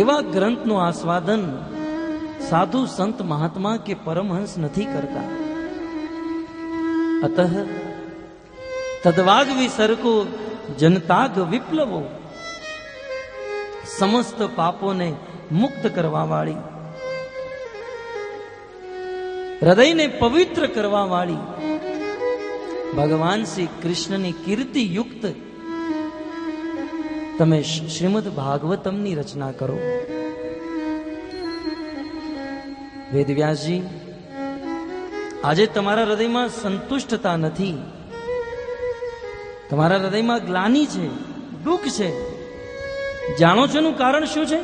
એવા ગ્રંથનું આસ્વાદન સાધુ સંત મહાત્મા કે પરમહંસ નથી કરતા. અતઃ તદવાગ વિસર્કો જનતાગ વિપ્લવો, સમસ્ત પાપોને મુક્ત કરવા વાળી, હૃદયને પવિત્ર કરવા વાળી ભગવાન શ્રી કૃષ્ણની કીર્તિ યુક્ત તમે શ્રીમદ ભાગવતમની રચના કરો. વેદવ્યાસજી, આજે તમારા હૃદયમાં સંતુષ્ટતા નથી, તમારા હૃદયમાં ગ્લાનિ છે, દુઃખ છે. જાણો છો એનું કારણ શું છે?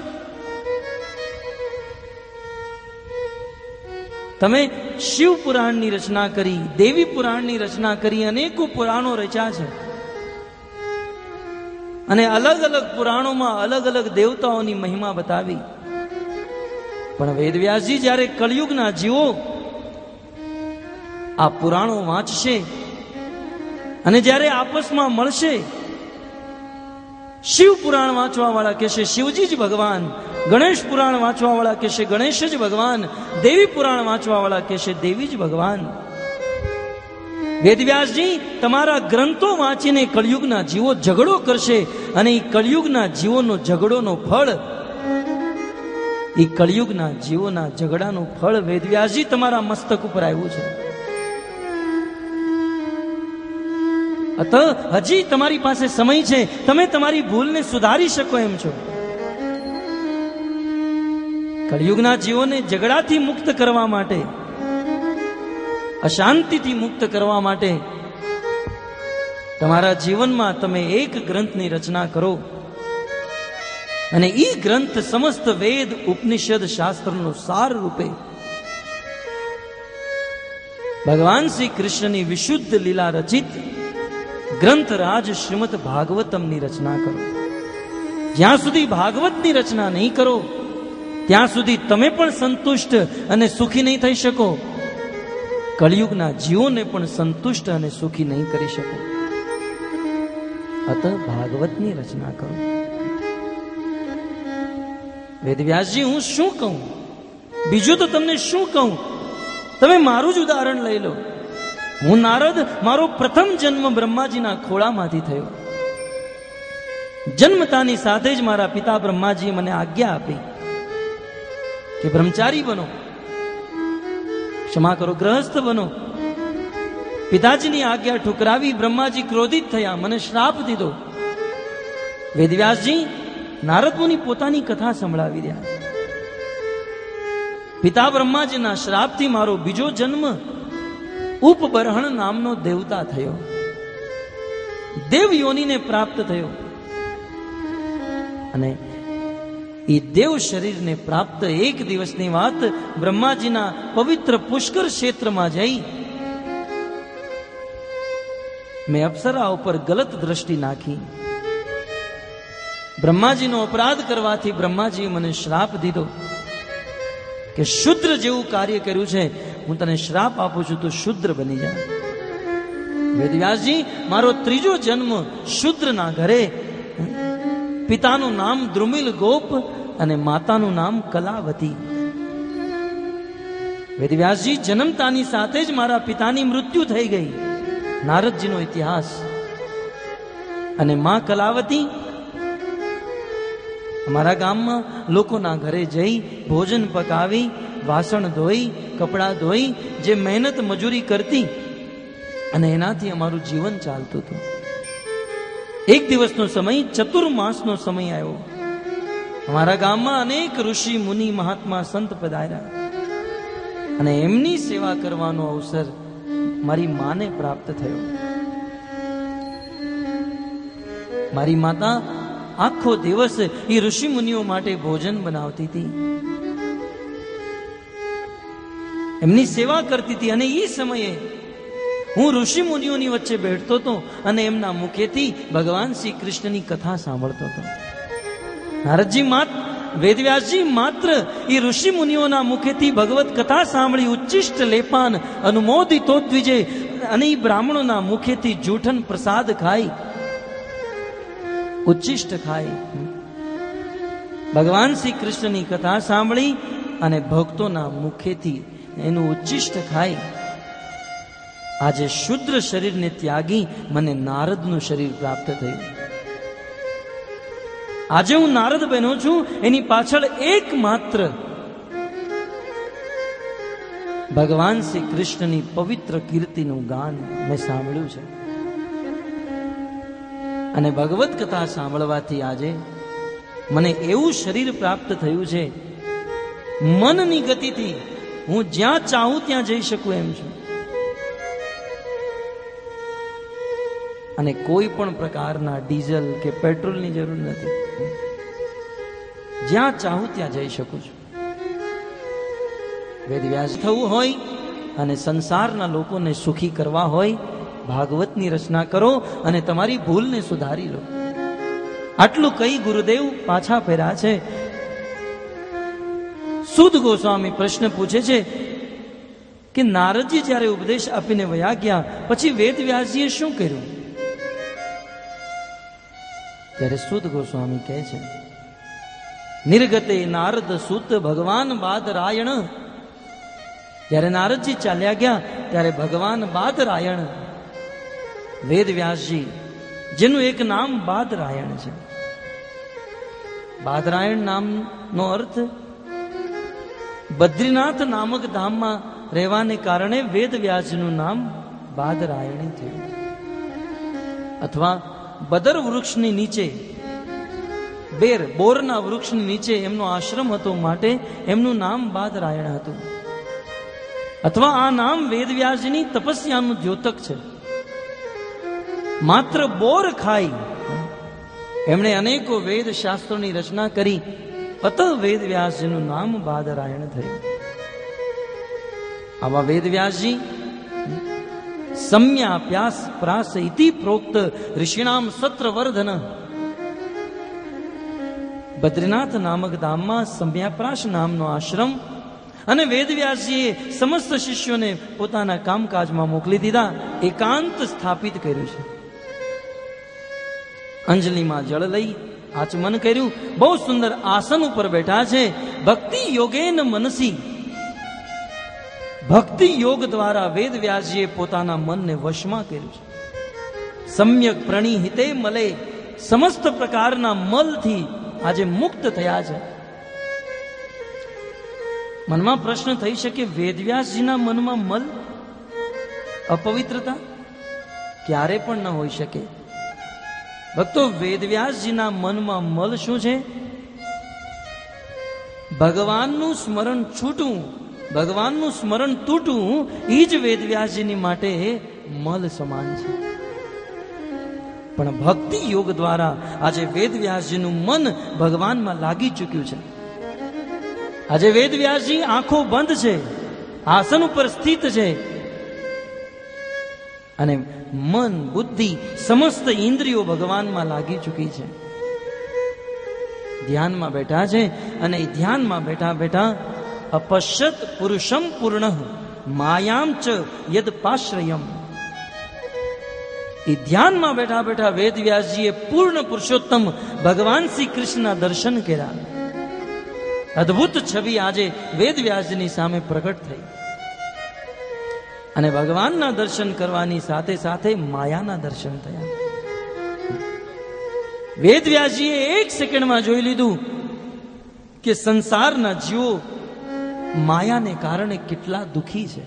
તમે શિવ પુરાણની રચના કરી, દેવી પુરાણની રચના કરી, અનેકો પુરાણો રચ્યા છે અને અલગ અલગ પુરાણોમાં અલગ અલગ દેવતાઓની મહિમા બતાવી. પણ વેદવ્યાસજી જ્યારે કળિયુગના જીવો આ પુરાણો વાંચશે અને જ્યારે આપસમાં મળશે, શિવ પુરાણ વાંચવા વાળા કહેશે શિવજી જ ભગવાન, ગણેશ પુરાણ વાંચવા વાળા કહેશે ગણેશ જ ભગવાન, દેવી પુરાણ વાંચવા વાળા કહેશે દેવી જ ભગવાન. વેદવ્યાસજી, તમારા ગ્રંથો વાંચીને કળિયુગના જીવો ઝઘડો કરશે અને એ કળિયુગના જીવોનો ઝઘડોનો ફળ, એ કળિયુગના જીવોના ઝઘડાનું ફળ વેદવ્યાસજી તમારા મસ્તક ઉપર આવ્યું છે. અત હજી તમારી પાસે સમય છે, તમે તમારી ભૂલને સુધારી શકો એમ છો. કળિયુગના જીવોને ઝઘડાથી મુક્ત કરવા માટે, અશાંતિથી મુક્ત કરવા માટે તમારા જીવનમાં તમે એક ગ્રંથની રચના કરો અને એ ગ્રંથ સમસ્ત વેદ ઉપનિષદ શાસ્ત્રનો સાર રૂપે ભગવાન શ્રી કૃષ્ણની વિશુદ્ધ લીલા રચિત ગ્રંથરાજ શ્રીમદ ભાગવતમની રચના કરો. જ્યાં સુધી ભાગવતની રચના નહીં કરો ત્યાં સુધી તમે પણ સંતુષ્ટ અને સુખી નહીં થઈ શકો, કળિયુગના જીવોને પણ સંતુષ્ટ અને સુખી નહીં કરી શકો. અત ભાગવતની રચના કરો. વેદવ્યાસજી, હું શું કહું, બીજું તો તમને શું કહું? તમે મારું જ ઉદાહરણ લઈ લો. હું નારદ, મારો પ્રથમ જન્મ બ્રહ્માજીના ખોળામાંથી થયો. જન્મતાની સાથે જ મારા પિતા બ્રહ્માજીએ મને આજ્ઞા આપી કે બ્રહ્મચારી બનો, ક્ષમા કરો, ગ્રહસ્થ બનો. પિતાજીની આજ્ઞા ઠુકરાવી બ્રહ્માજી ક્રોધિત થયા, મને શ્રાપ દીધો. વેદવ્યાસજી, નારદ મુનિ પોતાની કથા સંભળાવી રહ્યા. પિતા બ્રહ્માજીના શ્રાપથી મારો બીજો જન્મ ઉપબરહણ નામનો દેવતા થયો, દેવ યોનિને પ્રાપ્ત થયો. અને એ દેવ શરીરને પ્રાપ્ત એક દિવસની વાત, બ્રહ્માજીના પવિત્ર પુષ્કર ક્ષેત્રમાં જઈ મેં અપ્સરા ઉપર ગલત દ્રષ્ટિ નાખી. બ્રહ્માજીનો અપરાધ કરવાથી બ્રહ્માજીએ મને શ્રાપ દીધો કે શુદ્ર જેવું કાર્ય કર્યું છે, હું તને શ્રાપ આપું છું, તું શુદ્ર બની જા. વેદવ્યાસજી, મારો ત્રીજો જન્મ શુદ્રના ઘરે, પિતાનું નામ દ્રુમિલ ગોપ અને માતાનું નામ કલાવતી. વેદવ્યાસજી, જન્મતાની સાથે જ મારા પિતાની મૃત્યુ થઈ ગઈ. નારદજીનો ઇતિહાસ. અને માં કલાવતી અમારા ગામમાં લોકોના ઘરે જઈ ભોજન પકાવી, વાસણ ધોઈ, કપડાં ધોઈ, જે મહેનત મજૂરી કરતી અને એનાથી અમારું જીવન ચાલતું હતું. એક દિવસનો સમય, ચતુર્માસનો સમય આવ્યો. અમારા ગામમાં અનેક ઋષિ મુનિ મહાત્મા સંત પધાર્યા અને એમની સેવા કરવાનો અવસર મારી માને પ્રાપ્ત થયો. મારી માતા આખો દિવસ એ ઋષિ મુનિઓ માટે ભોજન બનાવતી હતી, એમની સેવા કરતી હતી. અને એ સમયે હું ઋષિ મુનિઓની વચ્ચે બેઠતો હતો અને એમના મુખેથી ભગવાન શ્રી કૃષ્ણની કથા સાંભળતો હતો. નારદજી, વેદવ્યાસજી માત્ર એ ઋષિ મુનિઓના મુખેથી ભગવત કથા સાંભળી ઉચ્ચિષ્ટ લેપાન અનુમોદિતો દ્વિજે, અને એ બ્રાહ્મણોના મુખેથી જૂઠન પ્રસાદ ખાઈ, ઉચ્ચિષ્ટ ખાય, ભગવાન શ્રી કૃષ્ણની કથા સાંભળી અને ભક્તોના મુખેથી એનું ઉચ્ચિષ્ટ ખાઈ આજે શુદ્ર શરીરને ત્યાગી મને નારદનું શરીર પ્રાપ્ત થયું. આજે હું નારદ બન્યો છું એની પાછળ એકમાત્ર ભગવાન શ્રી કૃષ્ણની પવિત્ર કીર્તિનું ગાન મેં સાંભળ્યું છે. અને ભગવત કથા સાંભળવાથી આજે મને એવું શરીર પ્રાપ્ત થયું છે, મનની ગતિથી હું જ્યાં ચાહું ત્યાં જઈ શકું એમ છું. અને કોઈ પણ પ્રકારના ડીઝલ કે પેટ્રોલની જરૂર નથી. જ્યાં ચાહું ત્યાં જઈ શકું છું. વેદવ્યાસ થવું હોય અને સંસારના લોકોને સુખી કરવા હોય, ભાગવતની રચના કરો અને તમારી ભૂલને સુધારી લો. આટલું કઈ ગુરુદેવ પાછા ફેર્યા છે. સુદ ગોસ્વામી પ્રશ્ન પૂછે છે કે નારદજી જ્યારે ઉપદેશ આપીને વયા ગયા પછી વેદવ્યાસજીએ શું કર્યું? ત્યારે સુદ ગોસ્વામી કહે છે, નિર્ગતે નારદ સુત ભગવાન બાદરાયણ. જ્યારે નારદજી ચાલ્યા ગયા ત્યારે ભગવાન બાદરાયણ વેદવ્યાસજી, જેનું એક નામ બાદરાયણ છે. બાદરાયણ નામનો અર્થ બદ્રીનાથ નામક ધામમાં રહેવાને કારણે વેદવ્યાસજીનું નામ બાદરાયણી થયું. અથવા બદર વૃક્ષની નીચે, બોરના વૃક્ષની નીચે એમનો આશ્રમ હતો માટે એમનું નામ બાદરાયણ હતું. અથવા આ નામ વેદવ્યાસજીની તપસ્યાનું દ્યોતક છે. માત્ર બોર ખાઈ એમણે અનેકો વેદ શાસ્ત્રોની રચના કરી, અત વેદવ્યાસજીનું નામ બાદરાયણ થયું. આવા વેદવ્યાસજી સમ્યાપ્યાસ પ્રાસ ઇતિ પ્રોક્ત ઋષિણામ સત્રવર્ધન. બદ્રીનાથ નામક ધામમાં સમ્યાપ્રાસ નામનો આશ્રમ અને વેદવ્યાસજીએ સમસ્ત શિષ્યોને પોતાના કામકાજમાં મોકલી દીધા, એકાંત સ્થાપિત કર્યું છે. અંજલિમાં જળ લઈ આચમન કર્યું, બહુ સુંદર આસન ઉપર બેઠા છે. ભક્તિ યોગેન મનસી, ભક્તિ યોગ દ્વારા વેદવ્યાસજીએ પોતાના મનને વશમાં કર્યું છે. સમ્યક પ્રણીહિતે મલે, સમસ્ત પ્રકારના મલથી આજે મુક્ત થયા છે. મનમાં પ્રશ્ન થઈ શકે, વેદવ્યાસજીના મનમાં મલ, અપવિત્રતા ક્યારે પણ ન હોઈ શકે. ભક્તો, વેદવ્યાસજીના મનમાં મલ શું છે? ભગવાનનું સ્મરણ છૂટવું, ભગવાનનું સ્મરણ તૂટવું, એ જ વેદવ્યાસજીની માટે મલ સમાન છે. પણ ભક્તિ યોગ દ્વારા આજે વેદવ્યાસજીનું મન ભગવાનમાં લાગી ચૂક્યું છે. આજે વેદવ્યાસજી આંખો બંધ છે, આસન ઉપર સ્થિત છે અને મન, બુદ્ધિ, સમસ્ત ઇન્દ્રિયો ભગવાનમાં લાગી ચૂકી છે. ધ્યાનમાં બેઠા છે અને ધ્યાનમાં બેઠા બેઠા અપશ્યત પુરુષમ પૂર્ણ માયામ ચ યદ પાશ્રયમ. એ ધ્યાનમાં બેઠા બેઠા વેદવ્યાસજીએ પૂર્ણ પુરુષોત્તમ ભગવાન શ્રી કૃષ્ણના દર્શન કર્યા. અદ્ભુત છબી આજે વેદવ્યાસજીની સામે પ્રગટ થઈ. અને ભગવાનના દર્શન કરવાની સાથે સાથે માયાના દર્શન થયા. વેદવ્યાસજીએ એક સેકન્ડમાં જોઈ લીધું કે સંસારના જીવો માયાને કારણે કેટલા દુખી છે.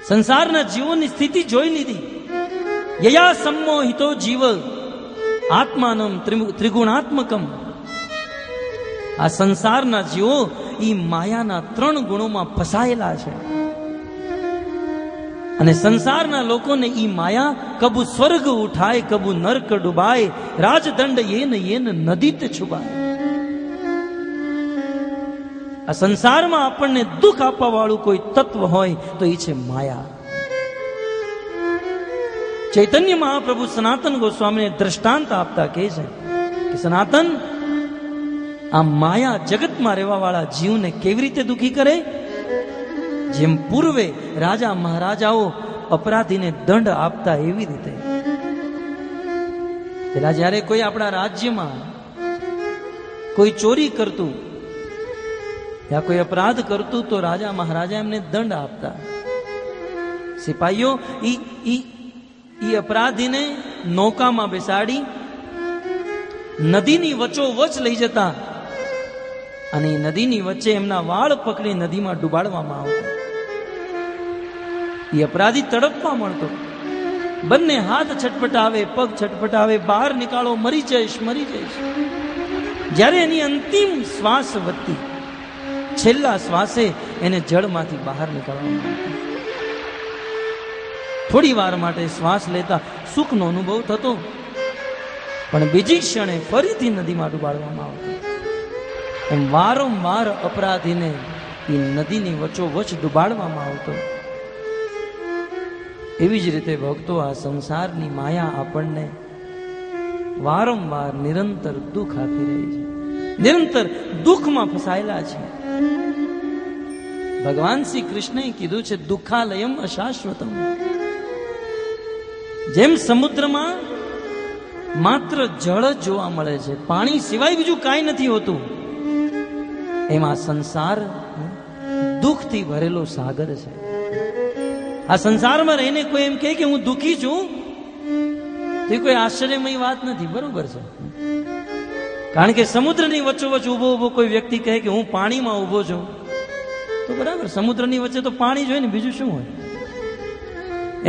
સંસારના જીવોની સ્થિતિ જોઈ લીધી. યયા સંમોહિતો જીવ આત્માનમ ત્રિગુણાત્મકમ. આ સંસારના જીવો ઈ માયાના 3 ગુણોમાં ફસાયેલા છે. અને સંસારના લોકોને ઈ માયા કબુ સ્વર્ગ ઉઠાય, કબુ નર્ક ડુબાય, રાજદંડ યેન યેન નદીત છુબાય. આ સંસારમાં આપણને દુઃખ આપવા વાળું કોઈ તત્વ હોય તો એ છે માયા. ચૈતન્ય મહાપ્રભુ સનાતન ગોસ્વામીને દ્રષ્ટાંત આપતા કહે છે કે સનાતન, આ માયા જગતમાં રહેવા વાળા જીવને કેવી રીતે દુઃખી કરે? જેમ પૂર્વે રાજા મહારાજાઓ અપરાધીને દંડ આપતા એવી રીતે. પેલા જ્યારે કોઈ આપણા રાજ્યમાં કોઈ ચોરી કરતું યા કોઈ અપરાધ કરતું તો રાજા મહારાજા એમને દંડ આપતા. સિપાહીઓ ઈ અપરાધીને નૌકામાં બેસાડી નદીની વચ્ચોવચ લઈ જતા અને નદીની વચ્ચે એમના વાળ પકડી નદીમાં ડુબાડવામાં આવતા. એ અપરાધી તડપવા મળતો, બંને હાથ છટપટાવે, પગ છટપટાવે, બહાર નીકાળો, મરી જઈશ, મરી જઈશ. જ્યારે એની અંતિમ શ્વાસ વધતી, છેલ્લા શ્વાસે એને જળમાંથી બહાર નીકળવામાં આવતા. થોડી વાર માટે શ્વાસ લેતા સુખનો અનુભવ થતો, પણ બીજી ક્ષણે ફરીથી નદીમાં ડુબાડવામાં આવતો. એમ વારંવાર અપરાધીને એ નદીની વચ્ચોવચ ડુબાડવામાં આવતો. એવી જ રીતે ભક્તો, આ સંસારની માયા આપણને વારંવાર નિરંતર દુઃખ આપી રહી છે, નિરંતર દુઃખમાં ફસાયેલા છે. ભગવાન શ્રી કૃષ્ણએ કીધું છે, દુઃખાલયમ અશાશ્વતમ. જેમ સમુદ્રમાં માત્ર જળ જ જોવા મળે છે, પાણી સિવાય બીજું કાંઈ નથી હોતું, એમાં સંસાર દુઃખથી ભરેલો સાગર છે. આ સંસારમાં રહીને કોઈ એમ કહે કે હું દુઃખી છું, તો એ કોઈ આશ્ચર્યમય વાત નથી. બરોબર છે, કારણ કે સમુદ્રની વચ્ચોવચ ઉભો ઉભો કોઈ વ્યક્તિ કહે કે હું પાણીમાં ઉભો છું, તો બરાબર, સમુદ્રની વચ્ચે તો પાણી જ હોય ને, બીજું શું હોય.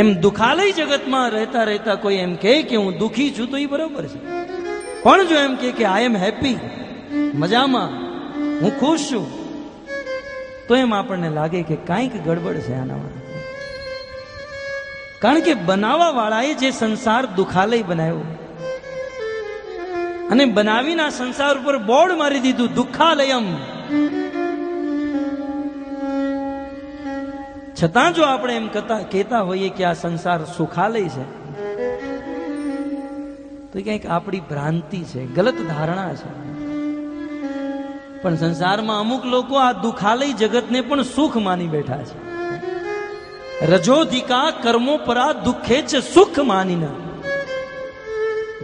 એમ દુઃખાલય જગતમાં રહેતા રહેતા કોઈ એમ કહે કે હું દુઃખી છું, તો એ બરોબર છે. પણ જો એમ કે આઈ એમ હેપી, મજામાં, હું ખુશ છું, તો એમ આપણને લાગે કે કાંઈક ગડબડ છે આનામાં. કારણ કે બનાવવા વાળાએ જે સંસાર દુઃખાલય બનાવ્યો અને બનાવીને આ સંસાર ઉપર બોર્ડ મારી દીધું, દુઃખાલયમ. છતાં જો આપણે એમ કહેતા હોઈએ કે આ સંસાર સુખાલય છે, તો કંઈક આપણી ભ્રાંતિ છે, ગલત ધારણા છે. પણ સંસારમાં અમુક લોકો આ દુઃખાલય જગતને પણ સુખ માની બેઠા છે. રજોધિકા કર્મો પરા દુઃખે છે સુખ માનીને.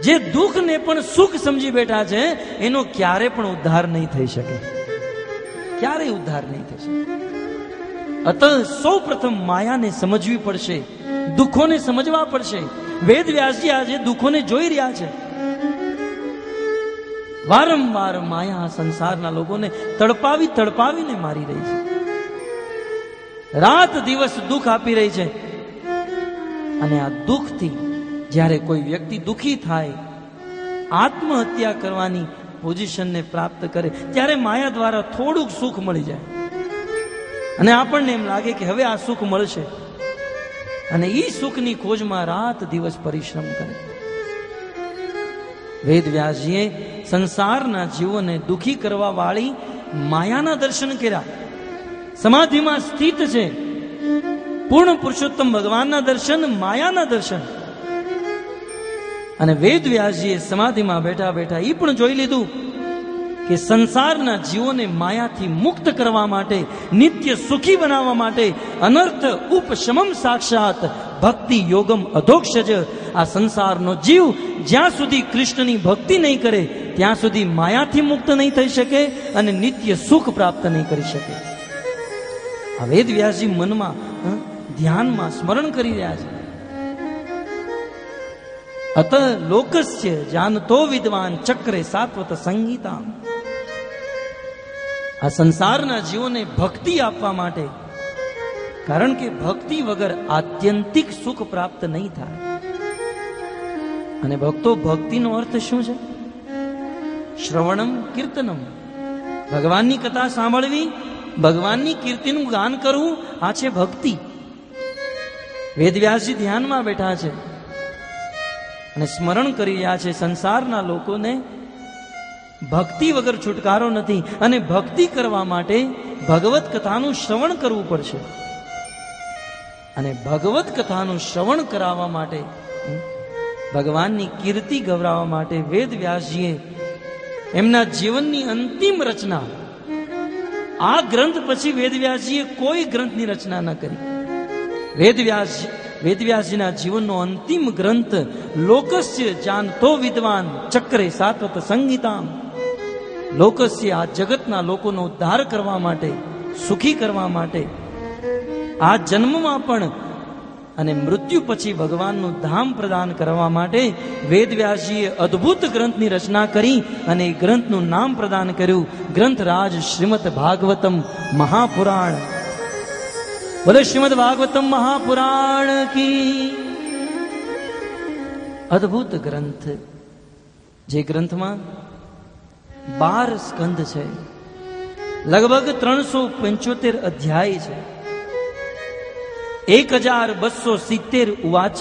જે દુઃખને પણ સુખ સમજી બેઠા છે, એનો ક્યારે પણ ઉદ્ધાર નહીં થઈ શકે, ક્યારેય ઉદ્ધાર નહીં થઈ શકે. અત સૌ પ્રથમ માયાને સમજવી પડશે, દુઃખોને સમજવા પડશે. વેદ વ્યાસજી આજે દુઃખોને જોઈ રહ્યા છે. વારંવાર માયા સંસારના લોકોને તડપાવી તડપાવીને મારી રહી છે, રાત દિવસ દુઃખ આપી રહી છે. અને આ દુઃખથી જ્યારે કોઈ વ્યક્તિ દુઃખી થાય, આત્મહત્યા કરવાની પોઝિશનને પ્રાપ્ત કરે, ત્યારે માયા દ્વારા થોડુંક સુખ મળી જાય અને આપણને એમ લાગે કે હવે આ સુખ મળશે, અને એ સુખની ખોજમાં રાત દિવસ પરિશ્રમ કરે. વેદ વ્યાસજીએ સંસારના જીવોને દુઃખી કરવા વાળી માયાના દર્શન કર્યા. સમાધિમાં સ્થિત છે, પૂર્ણ પુરુષોત્તમ ભગવાનના દર્શન, માયાના દર્શન. અને વેદ વ્યાસજીએ સમાધિમાં બેઠા બેઠા એ પણ જોઈ લીધું કે સંસારના જીવોને માયાથી મુક્ત કરવા માટે, નિત્ય સુખી બનાવવા માટે, અનર્થ ઉપશમમ સાક્ષાત ભક્તિ યોગમ અધોક્ષજ. આ સંસારનો જીવ જ્યાં સુધી કૃષ્ણની ભક્તિ નહીં કરે, ત્યાં સુધી માયાથી મુક્ત નહીં થઈ શકે અને નિત્ય સુખ પ્રાપ્ત નહીં કરી શકે. આ વેદ વ્યાસજી મનમાં, ધ્યાનમાં સ્મરણ કરી રહ્યા છે. અત લોકસ્ય જાનતો વિદ્વાન ચક્રે સાત્વત સંગીતા. આ સંસારના જીવોને ભક્તિ આપવા માટે, કારણ કે ભક્તિ વગર આત્યંતિક સુખ પ્રાપ્ત નહીં થાય. અને ભક્તો, ભક્તિનો અર્થ શું છે? શ્રવણમ કીર્તનમ, ભગવાનની કથા સાંભળવી, ભગવાનની કીર્તિનું ગાન કરવું, આ છે ભક્તિ. વેદવ્યાસજી ધ્યાનમાં બેઠા છે અને સ્મરણ કરી રહ્યા છે, સંસારના લોકોને ભક્તિ વગર છુટકારો નથી, અને ભક્તિ કરવા માટે ભગવત કથાનું શ્રવણ કરવું પડશે. અને ભગવત કથાનું શ્રવણ કરાવવા માટે, ભગવાનની કીર્તિ ગૌરાવવા માટે વેદ વ્યાસજીએ એમના જીવનની અંતિમ રચના, આ ગ્રંથ પછી વેદવ્યાસજીએ કોઈ ગ્રંથની રચના ન કરી. વેદવ્યાસજીના જીવનનો અંતિમ ગ્રંથ લોકસ્ય જાનતો વિદ્વાન ચક્રે સાત્વત સંગીતામ. લોકસ્ય આ જગતના લોકોનો ઉદ્ધાર કરવા માટે, સુખી કરવા માટે, આ જન્મમાં પણ અને મૃત્યુ પછી ભગવાનનું ધામ પ્રદાન કરવા માટે વેદવ્યાસજીએ અદ્ભુત ગ્રંથની રચના કરી અને એ ગ્રંથનું નામ પ્રદાન કર્યું ગ્રંથરાજ શ્રીમદ ભાગવતમ મહાપુરાણ. બોલે શ્રીમદ ભાગવતમ મહાપુરાણ કી. અદ્ભુત ગ્રંથ, જે ગ્રંથમાં 12 સ્કંદ છે, લગભગ 375 અધ્યાય છે, 1270 ઉવાચ,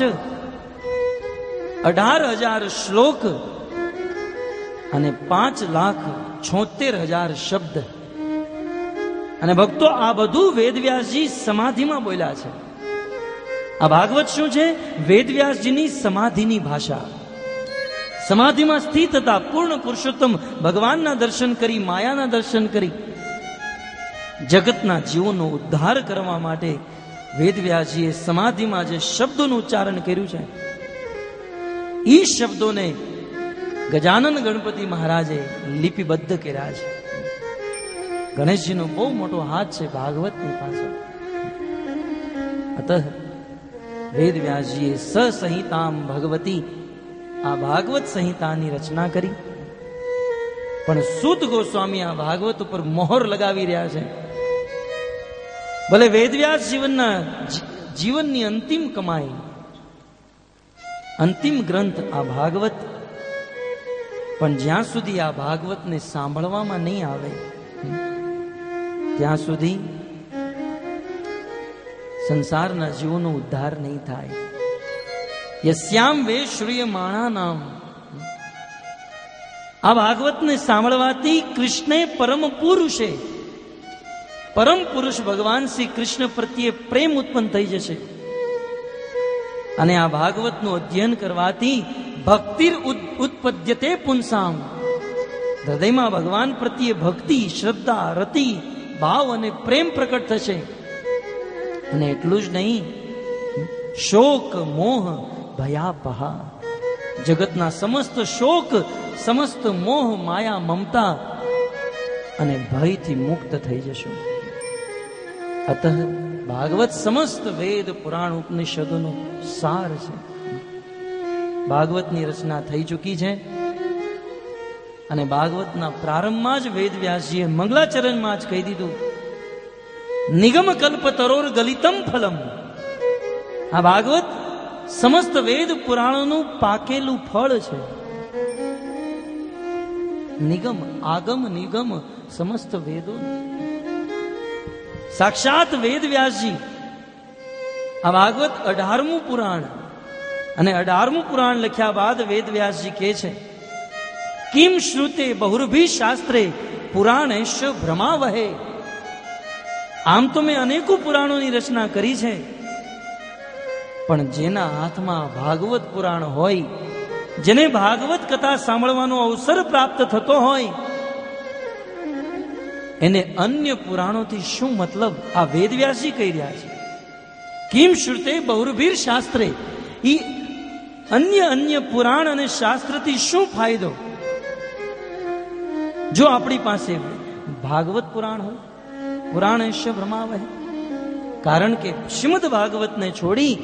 18,000 શ્લોક અને 5,76,000 શબ્દ. અને ભક્તો, આ બધું વેદવ્યાસજી સમાધિમાં બોલ્યા છે. આ ભાગવત શું છે? વેદવ્યાસજીની સમાધિની ભાષા. સમાધિમાં સ્થિત હતા, પૂર્ણ પુરુષોત્તમ ભગવાનના દર્શન કરી, માયાના દર્શન કરી, જગતના જીવોનો ઉદ્ધાર કરવા માટે વેદવ્યાસજીએ સમાધિમાં જે શબ્દોનું ઉચ્ચારણ કર્યું છે, એ શબ્દોને ગજાનન ગણપતિ મહારાજે લિપિબદ્ધ કર્યા છે. ગણેશજીનો બહુ મોટો હાથ છે ભાગવતની પાછળ. અતઃ વેદવ્યાસજીએ સસંહિતામ ભગવતી, આ ભાગવત સંહિતાની રચના કરી. પણ સૂત ગોસ્વામી આ ભાગવત ઉપર મોહર લગાવી રહ્યા છે. ભલે વેદવ્યાસ જીવનની અંતિમ કમાઈ, અંતિમ ગ્રંથ આ ભાગવત, પણ જ્યાં સુધી આ ભાગવતને સાંભળવામાં નહીં આવે ત્યાં સુધી સંસારના જીવોનો ઉદ્ધાર નહીં થાય. યસ્યામ વે શ્રૂયમાણા નામ. આ ભાગવતને સાંભળવાથી કૃષ્ણે પરમ પુરુષે, પરમ પુરુષ ભગવાન શ્રી કૃષ્ણ પ્રત્યે પ્રેમ ઉત્પન્ન થઈ જશે. અને આ ભાગવતનું અધ્યયન કરવાથી ભક્તિર ઉત્પદ્યતે પુંસામ, હૃદયમાં ભગવાન પ્રત્યે ભક્તિ, શ્રદ્ધા, રતિ, ભાવ અને પ્રેમ પ્રકટ થશે. અને એટલું જ નહીં, શોક મોહ ભયાપહા, જગતના સમસ્ત શોક, સમસ્ત મોહ, માયા, મમતા અને ભયથી મુક્ત થઈ જશું. અતઃ ભાગવત સમસ્ત વેદ પુરાણ ઉપનિષદોનો સાર છે. ભાગવતની રચના થઈ ચૂકી છે અને ભાગવતના પ્રારંભમાં જ વેદવ્યાસજીએ મંગલાચરણમાં જ કહી દીધું, નિગમ કલ્પ તરોર ગલિતમ ફલમ. આ ભાગવત સમસ્ત વેદ પુરાણોનું પાકેલું ફળ છે. નિગમ, આગમ, નિગમ સમસ્ત વેદો. સાક્ષાત વેદવ્યાસજી આ ભાગવત 18મું પુરાણ, અને 18મું પુરાણ લખ્યા બાદ વેદવ્યાસજી કહે છે, કિમ શ્રુતે બહુર્ભી શાસ્ત્રે પુરાણેશ ભ્રમાવહે. આમ તો મેં અનેકો પુરાણોની રચના કરી છે, પણ જેના હાથમાં ભાગવત પુરાણ હોય, જેને ભાગવત કથા સાંભળવાનો અવસર પ્રાપ્ત થતો હોય, એને અન્ય પુરાણોથી શું મતલબ? આ વેદવ્યાસજી કહી રહ્યા છે. કિમ શ્રુતે બહુર્ભીર શાસ્ત્રે, ઈ અન્ય પુરાણ અને શાસ્ત્રથી શું ફાયદો? જો આપણી પાસે ભાગવત પુરાણ હોય, પુરાણેશ ભ્રમાવહે. કારણ કે શ્રીમદ ભાગવતને છોડી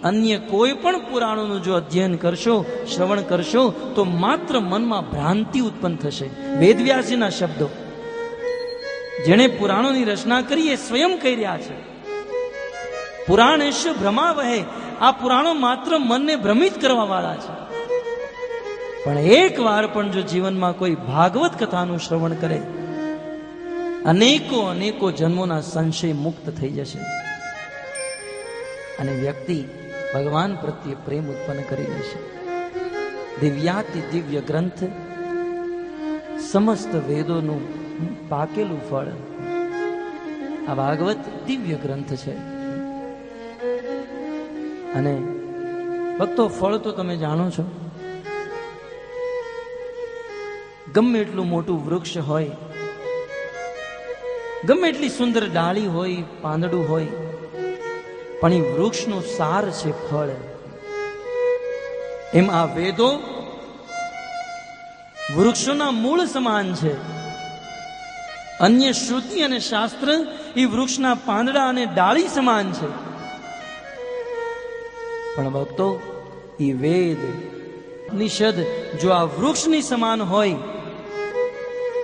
અન્ય કોઈ પણ પુરાણોનું જો અધ્યયન કરશો, શ્રવણ કરશો, તો માત્ર મનમાં ભ્રાંતિ ઉત્પન્ન થશે. વેદવ્યાસજીના શબ્દો, જેણે પુરાણોની રચના કરી એ સ્વયં કહી રહ્યા છે, પુરાણેશ ભ્રમાવહે. આ પુરાણો માત્ર મનને ભ્રમિત કરવા વાળા છે. પણ એક વાર પણ જો જીવનમાં કોઈ ભાગવત કથાનું શ્રવણ કરે, અનેકો જન્મોના સંશય મુક્ત થઈ જશે અને વ્યક્તિ ભગવાન પ્રત્યે પ્રેમ ઉત્પન્ન કરી લેશે. દિવ્યાતિ દિવ્ય ગ્રંથ, સમસ્ત વેદોનું પાકેલું ફળ આ ભાગવત દિવ્ય ગ્રંથ છે. અને ભક્તો, ફળ તો તમે જાણો છો, ગમે એટલું મોટું વૃક્ષ હોય, ગમે એટલી સુંદર ડાળી હોય, પાંદડું હોય, પણ એ વૃક્ષનો સાર છે ફળ. એમ આ વેદો વૃક્ષોના મૂળ સમાન છે. અન્ય શ્રુતિ અને શાસ્ત્ર એ વૃક્ષના પાંદડા અને ડાળી સમાન છે. પણ ભક્તો, એ વેદ નિષદ જો આ વૃક્ષની સમાન હોય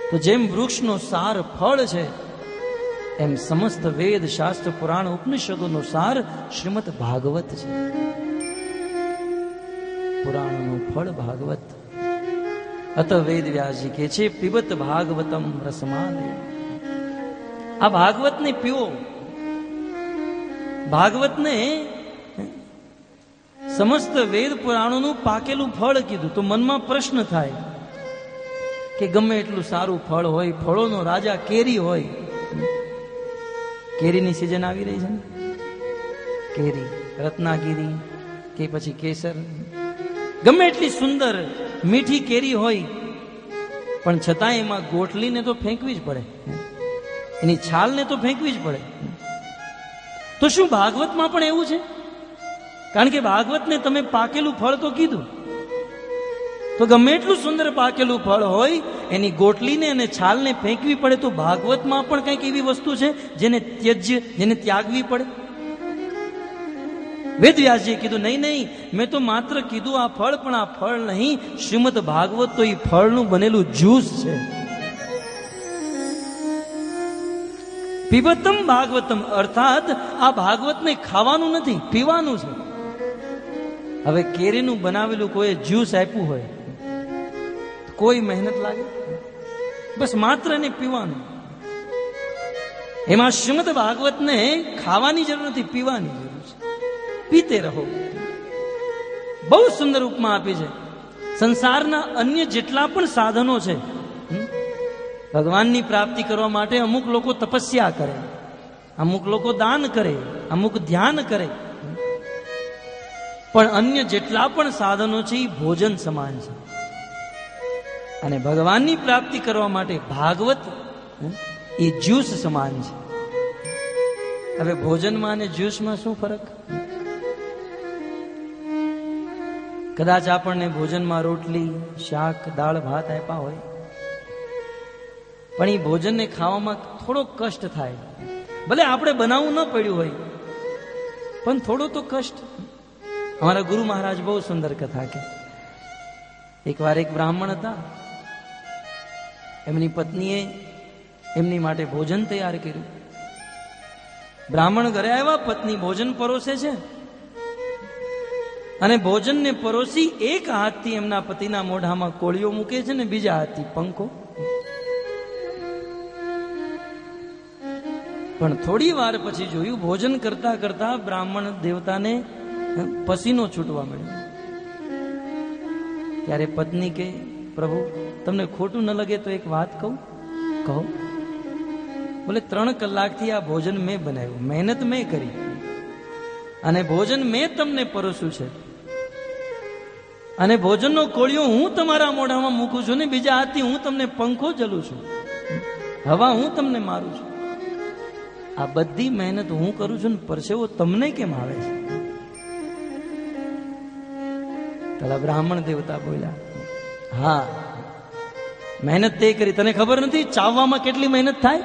તો જેમ વૃક્ષનો સાર ફળ છે, એમ સમસ્ત વેદ શાસ્ત્ર પુરાણ ઉપનિષદોનો સાર શ્રીમદ ભાગવત છે. પુરાણનું ફળ ભાગવત. અત વેદ વ્યાસજી કહે છે, પીબત ભાગવતમ રસમાલય. આ ભાગવતને પીવો. ભાગવતને સમસ્ત વેદ પુરાણોનું પાકેલું ફળ કીધું તો મનમાં પ્રશ્ન થાય કે ગમે એટલું સારું ફળ હોય, ફળોનો રાજા કેરી હોય, કેરીની સિઝન આવી રહી છે ને, કેરી રત્નાગીરી કે પછી કેસર, ગમે એટલી સુંદર મીઠી કેરી હોય, પણ છતાં એમાં ગોટલીને તો ફેંકવી જ પડે, એની છાલને તો ફેંકવી જ પડે. તો શું ભાગવતમાં પણ એવું છે? કારણ કે ભાગવતને તમે પાકેલું ફળ તો કીધું, તો ગમે એટલું સુંદર પાકેલું ફળ હોય, એની ગોટલીને અને છાલને ફેંકવી પડે. તો ભાગવતમાં પણ કંઈક એવી વસ્તુ છે જેને ત્યાગવી પડે. વેદવ્યાસજીએ કીધું, નહીં, મેં તો માત્ર કીધું આ ફળ, પણ આ ફળ નહીં, શ્રીમદ ભાગવત તો એ ફળનું બનેલું જ્યુસ છે. પીબતમ ભાગવતમ, અર્થાત આ ભાગવતને ખાવાનું નથી, પીવાનું છે. હવે કેરીનું બનાવેલું કોઈ જ્યુસ આપ્યું હોય, કોઈ મહેનત લાગે? બસ માત્ર એને પીવાનું. એમાં શ્રીમદ ભાગવતને ખાવાની જરૂર નથી, પીવાની જરૂર છે. પીતે રહો. બહુ સુંદર ઉપમા આપી છે. સંસારના અન્ય જેટલા પણ સાધનો છે, ભગવાનની પ્રાપ્તિ કરવા માટે અમુક લોકો તપસ્યા કરે, અમુક લોકો દાન કરે, અમુક ધ્યાન કરે, પણ અન્ય જેટલા પણ સાધનો છે એ ભોજન સમાન છે. અને ભગવાનની પ્રાપ્તિ કરવા માટે ભાગવત એ જ્યુસ સમાન છે. હવે ભોજનમાં અને જ્યુસમાં શું ફરક? કદાચ આપણને ભોજનમાં રોટલી, શાક, દાળ, ભાત આપ્યા હોય, પણ એ ભોજનને ખાવામાં થોડો કષ્ટ થાય. ભલે આપણે બનાવવું ન પડ્યું હોય, પણ થોડો તો કષ્ટ. અમારા ગુરુ મહારાજ બહુ સુંદર કથા કે એકવાર એક બ્રાહ્મણ હતા, એમની પત્નીએ એમની માટે ભોજન તૈયાર કર્યું. બ્રાહ્મણ ઘરે આવ્યા, પત્ની ભોજન પરોસે છે, અને ભોજનને પરોસી એક હાથથી એમના પતિના મોઢામાં કોળીઓ મૂકે છે ને બીજા હાથથી પંખો. પણ થોડી વાર પછી જોયું, ભોજન કરતા કરતા બ્રાહ્મણ દેવતાને પસીનો છૂટવા મળ્યો. ત્યારે પત્ની કે, પ્રભુ તમને ખોટું ન લગે તો એક વાત કહું? કહો. બોલે, 3 કલાકથી આ ભોજન મેં બનાવ્યું, મહેનત મેં કરી, અને ભોજન મેં તમને પરોસ્યું છે, અને ભોજનનો કોળિયો હું તમારા મોઢામાં મૂકું છું ને બીજા હાથથી હું તમને પંખો જલું છું, હવા હું તમને મારું છું. આ બધી મહેનત હું કરું છું ને પરસેવો તમને કેમ આવે છે? પેલા બ્રાહ્મણ દેવતા બોલ્યા, હા, મહેનત તે કરી. તને ખબર નથી ચાવવામાં કેટલી મહેનત થાય?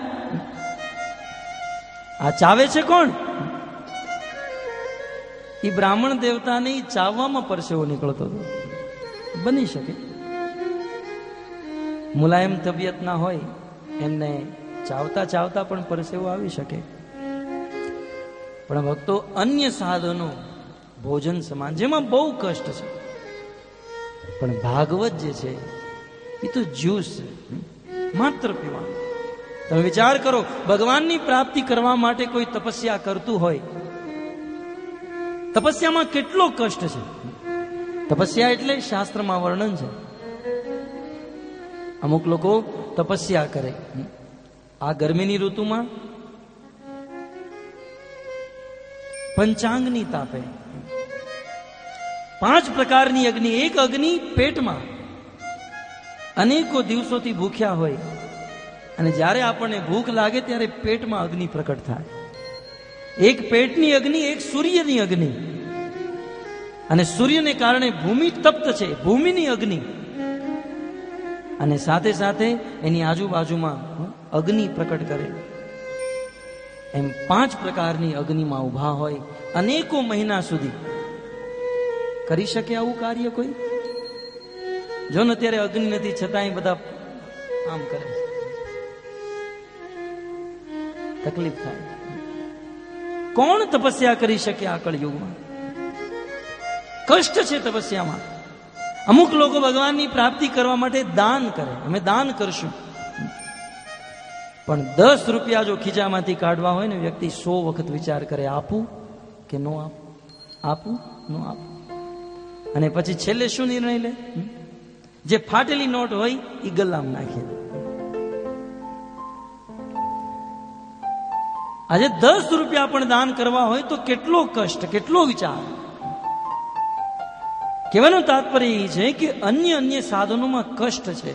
આ ચાવે છે કોણ? એ બ્રાહ્મણ દેવતાને ચાવવામાં પરસેવો નીકળતો હતો. બની શકે મુલાયમ તબિયત ના હોય, એમને ચાવતા ચાવતા પણ પરસેવો આવી શકે. પણ ભક્તો, અન્ય સાધનો ભોજન સમાન, જેમાં બહુ કષ્ટ છે, પણ ભાગવત જે છે એ તો જ્યુસ છે, માત્ર પીવાનું. તમે વિચાર કરો, ભગવાનની પ્રાપ્તિ કરવા માટે કોઈ તપસ્યા કરતું હોય, તપસ્યામાં કેટલો કષ્ટ છે. તપસ્યા એટલે શાસ્ત્રમાં વર્ણન છે. અમુક લોકો તપસ્યા કરે આ ગરમીની ઋતુમાં, પંચાંગની તાપે, 5 પ્રકારની અગ્નિ, એક અગ્નિ પેટમાં, અનેકો દિવસોથી ભૂખ્યા હોય, અને જ્યારે આપણને ભૂખ લાગે ત્યારે પેટમાં અગ્નિ પ્રકટ થાય. એક પેટની અગ્નિ, એક સૂર્યની અગ્નિ, અને સૂર્યને કારણે ભૂમિ તપ્ત છે, ભૂમિની અગ્નિ. અને સાથે સાથે એની આજુબાજુમાં અગ્નિ પ્રકટ કરે. એમ 5 પ્રકારની અગ્નિમાં ઉભા હોય, અનેકો મહિના સુધી. કરી શકે આવું કાર્ય કોઈ? જો ને અત્યારે અગ્નિ નથી છતાંય બધા આમ કરે, તકલીફ થાય. કોણ તપસ્યા કરી શકે આ કળયુગમાં? કષ્ટ છે તપસ્યામાં. અમુક લોકો ભગવાનની પ્રાપ્તિ કરવા માટે દાન કરે, અમે દાન કરશું, પણ 10 રૂપિયા જો ખીચામાંથી કાઢવા હોય ને, વ્યક્તિ 100 વખત વિચાર કરે, આપું કે નો આપું, આપું નો આપું. અને પછી છેલ્લે શું નિર્ણય લે? જે ફાટેલી નોટ હોય એ ગલ્લામાં નાખે. આજે 10 રૂપિયા પણ દાન કરવા હોય તો કેટલો કષ્ટ, કેટલો વિચાર. કહેવાનું તાત્પર્ય એ છે કે અન્ય સાધનોમાં કષ્ટ છે,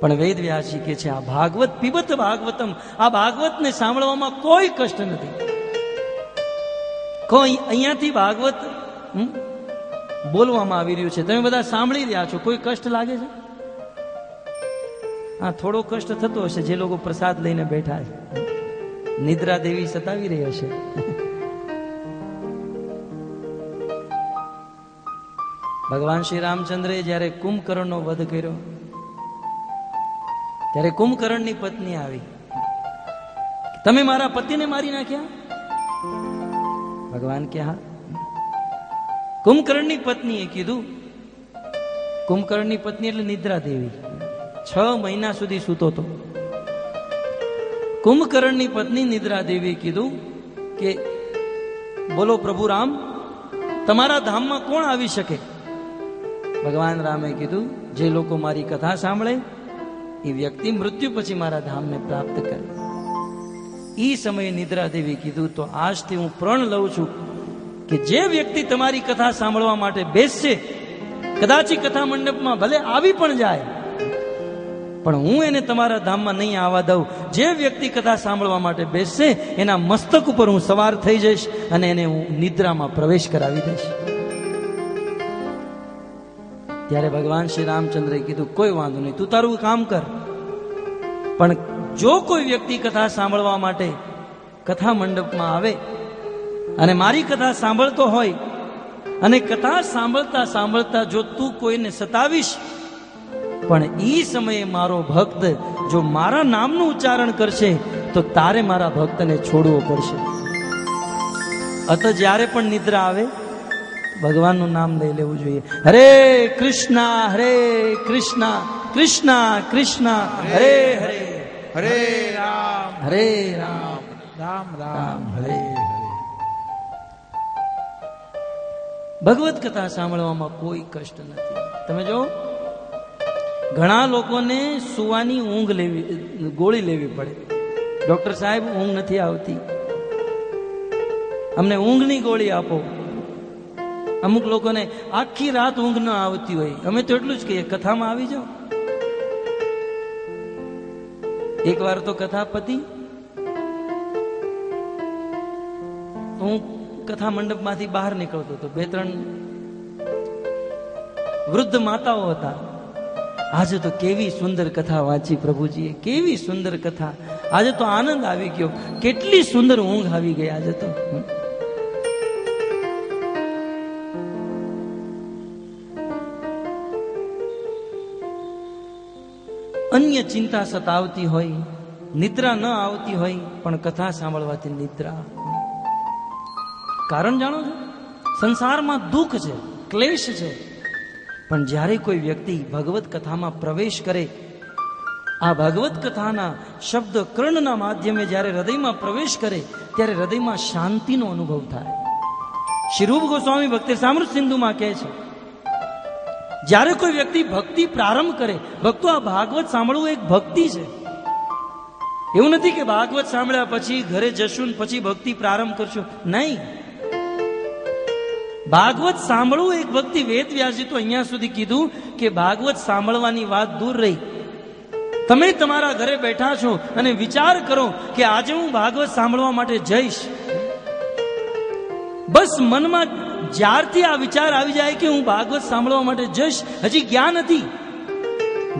પણ વેદ વ્યાસજી કે છે આ ભાગવત પીબત ભાગવતમ, આ ભાગવતને સાંભળવામાં કોઈ કષ્ટ નથી. કોઈ અહીંયાથી ભાગવત બોલવામાં આવી રહ્યું છે, તમે બધા સાંભળી રહ્યા છો, કોઈ કષ્ટ લાગે છે? હા, થોડો કષ્ટ થતો હશે જે લોકો પ્રસાદ લઈને બેઠા છે. નિદ્રા દેવી સતાવી રહી હશે. ભગવાન શ્રી રામચંદ્રે જયારે કુંભકર્ણનો વધ કર્યો ત્યારે કુંભકર્ણની પત્ની આવી, તમે મારા પતિને મારી નાખ્યા? ભગવાન કે હા. કુંભકર્ણની પત્નીએ કીધું, કુંભકર્ણની પત્ની એટલે નિદ્રા દેવી, 6 મહિના સુધી સૂતો હતો. કુંભકર્ણની પત્ની નિદ્રા દેવીએ કીધું કે બોલો પ્રભુ રામ, તમારા ધામમાં કોણ આવી શકે? ભગવાન રામે કીધું, જે લોકો મારી કથા સાંભળે એ વ્યક્તિ મૃત્યુ પછી મારા ધામને પ્રાપ્ત કરે. એ સમયે નિદ્રા દેવી કીધું, તો આજથી હું પ્રણ લઉં છું કે જે વ્યક્તિ તમારી કથા સાંભળવા માટે બેસશે, કદાચી કથા મંડપમાં ભલે આવી પણ જાય, પણ હું એને તમારા ધામમાં નહીં આવવા દઉં. જે વ્યક્તિ કથા સાંભળવા માટે બેસશે એના મસ્તક ઉપર હું સવાર થઈ જઈશ અને એને હું નિદ્રામાં પ્રવેશ કરાવી દઈશ. ત્યારે ભગવાન શ્રી રામચંદ્રે કીધું, કોઈ વાંધો નહીં, તું તારું કામ કર, પણ જો કોઈ વ્યક્તિ કથા સાંભળવા માટે કથા મંડપમાં આવે અને મારી કથા સાંભળતો હોય અને કથા સાંભળતા સાંભળતા જો તું કોઈને સતાવીશ, પણ ઈ સમયે મારો ભક્ત જો મારા નામનું ઉચ્ચારણ કરશે તો તારે મારા ભક્તને છોડવો પડશે. અત જ્યારે પણ નિદ્રા આવે ભગવાનનું નામ લઈ લેવું જોઈએ. હરે કૃષ્ણ કૃષ્ણ કૃષ્ણ હરે હરે, હરે રામ હરે રામ રામ રામ હરે હરે. ભગવત કથા સાંભળવામાં કોઈ કષ્ટ નથી. તમે જો ઘણા લોકોને સુવાની ઊંઘ લેવી, ગોળી લેવી પડે. ડોક્ટર સાહેબ ઊંઘ નથી આવતી, અમને ઊંઘની ગોળી આપો. અમુક લોકોને આખી રાત ઊંઘ ન આવતી હોય, અમે તો એટલું જ કહીએ કથામાં આવી જાઓ. એક વાર તો કથા પતી, હું કથા મંડપમાંથી બહાર નીકળતો હતો, 2-3 વૃદ્ધ માતાઓ હતા. આજે તો કેવી સુંદર કથા વાંચી પ્રભુજીએ, કેવી સુંદર કથા. આજે તો આનંદ આવી ગયો, કેટલી સુંદર ઊંઘ આવી ગઈ આજે તો. અન્ય ચિંતા સતાવતી હોય, નિદ્રા ન આવતી હોય, પણ કથા સાંભળવાથી નિદ્રા. કારણ જાણો છો? સંસારમાં દુઃખ છે, ક્લેશ છે, પણ જ્યારે કોઈ વ્યક્તિ ભગવત કથામાં પ્રવેશ કરે, આ ભગવત કથાના શબ્દ કર્ણના માધ્યમે જ્યારે હૃદયમાં પ્રવેશ કરે ત્યારે હૃદયમાં શાંતિનો અનુભવ થાય. શ્રી રૂપ ગોસ્વામી ભક્તિ સામૃત સિંધુમાં કહે છે, જ્યારે કોઈ વ્યક્તિ ભક્તિ પ્રારંભ કરે, ભક્તો આ ભાગવત સાંભળવું એક ભક્તિ છે. એવું નથી કે ભાગવત સાંભળ્યા પછી ઘરે જશું પછી ભક્તિ પ્રારંભ કરશું, નહીં. ભાગવત સાંભળવું એક ભક્તિ. વેદ વ્યાસજી તો અહીંયા સુધી કીધું કે ભાગવત સાંભળવાની વાત દૂર રહી, તમે તમારા ઘરે બેઠા છો અને વિચાર કરો કે આજે હું ભાગવત સાંભળવા માટે જઈશ. બસ મનમાં જ્યારથી આ વિચાર આવી જાય કે હું ભાગવત સાંભળવા માટે જઈશ, હજી ગયા નથી,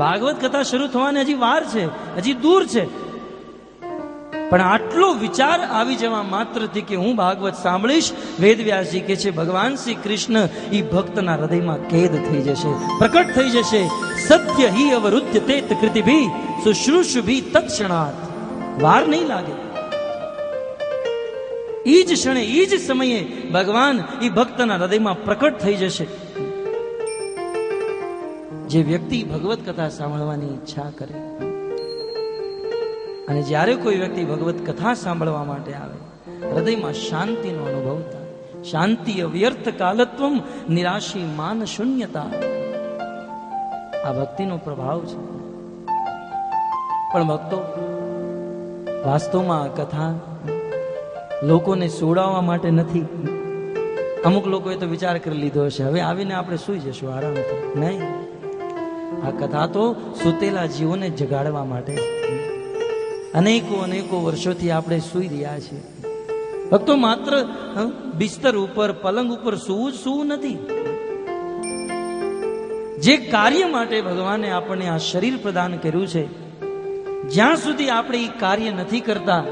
ભાગવત કથા શરૂ થવાની હજી વાર છે, હજી દૂર છે, પણ આટલો વિચાર આવી જવા માત્રથી કે હું ભાગવત સાંભળીશ, વેદવ્યાસજી કે છે ભગવાન શ્રી કૃષ્ણ ઈ ભક્તના હૃદયમાં કેદ થઈ જશે, પ્રકટ થઈ જશે. સત્ય હિ અવરુદ્ધ તેત કૃતિભી શુશ્રૂષભી તત્ક્ષણાત. વાર નહીં લાગે, ઈ જ ક્ષણે ઈ જ સમયે ભગવાન ઈ ભક્તના હૃદયમાં પ્રકટ થઈ જશે. જે વ્યક્તિ ભગવત કથા સાંભળવાની ઈચ્છા કરે, અને જ્યારે કોઈ વ્યક્તિ ભગવત કથા સાંભળવા માટે આવે, હૃદયમાં શાંતિનો અનુભવ થાય. શાંતિ અવ્યર્થ કાલત્વમ નિરાશી માન શૂન્યતા. આ ભક્તિનો પ્રભાવ છે. પણ ભક્તો, વાસ્તવમાં આ કથા લોકોને સુવડાવવા માટે નથી. અમુક લોકોએ તો વિચાર કરી લીધો હશે હવે આવીને આપણે સૂઈ જશું આરામથી. નહીં, આ કથા તો સૂતેલા જીવોને જગાડવા માટે. અનેકો અનેકો વર્ષોથી આપણે સૂઈ રહ્યા છીએ. ભક્તો, માત્ર બિસ્તર ઉપર પલંગ ઉપર સૂવું નથી. જે કાર્ય માટે ભગવાને આપણને આ શરીર પ્રદાન કર્યું છે, જ્યાં સુધી આપણે એ કાર્ય નથી કરતા,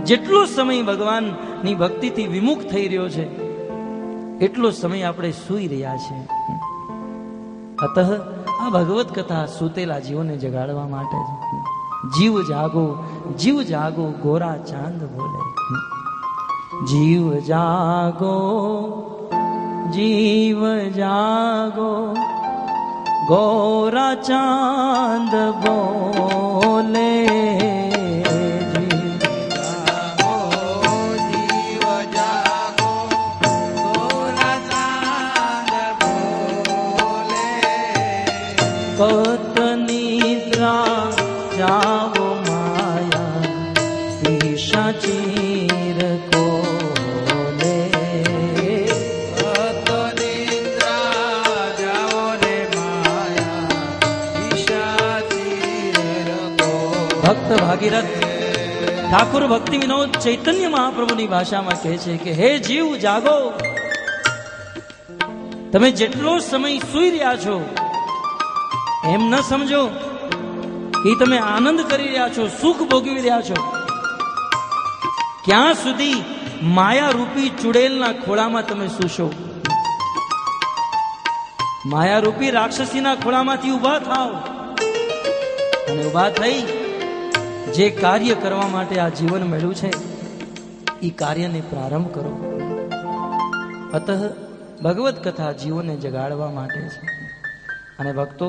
જેટલો સમય ભગવાનની ભક્તિથી વિમુખ થઈ રહ્યો છે, એટલો સમય આપણે સૂઈ રહ્યા છે. અતઃ આ ભગવત કથા સૂતેલા જીવોને જગાડવા માટે છે. જીવ જાગો ગોરા ચાંદ બોલે. જીવ જાગો ગોરા ચાંદ બોલે. કત નિદ્રા જાવો માયા પિશાચીર કોલે. કત નિદ્રા જાઓ રે માયા પિશાચીર કોલે. ભક્ત ભાગીરથ ઠાકુર ભક્તિ વિનોદ ચૈતન્ય મહાપ્રભુની ભાષામાં કહે છે કે હે જીવ જાગો, તમે જેટલો સમય સૂઈ રહ્યા છો એમ ન સમજો કે તમે આનંદ કરી રહ્યા છો, સુખ ભોગવી રહ્યા છો. ક્યાં સુધી માયા રૂપી ચુડેલના ખોળામાં તમે સૂશો? માયા રૂપી રાક્ષસીના ખોળામાંથી ઊભા થાઓ અને ઊભા થઈ જે કાર્ય કરવા માટે આ જીવન મળ્યું છે એ કાર્યને પ્રારંભ કરો. અતઃ ભગવત કથા જીવોને જગાડવા માટે છે. અને ભક્તો,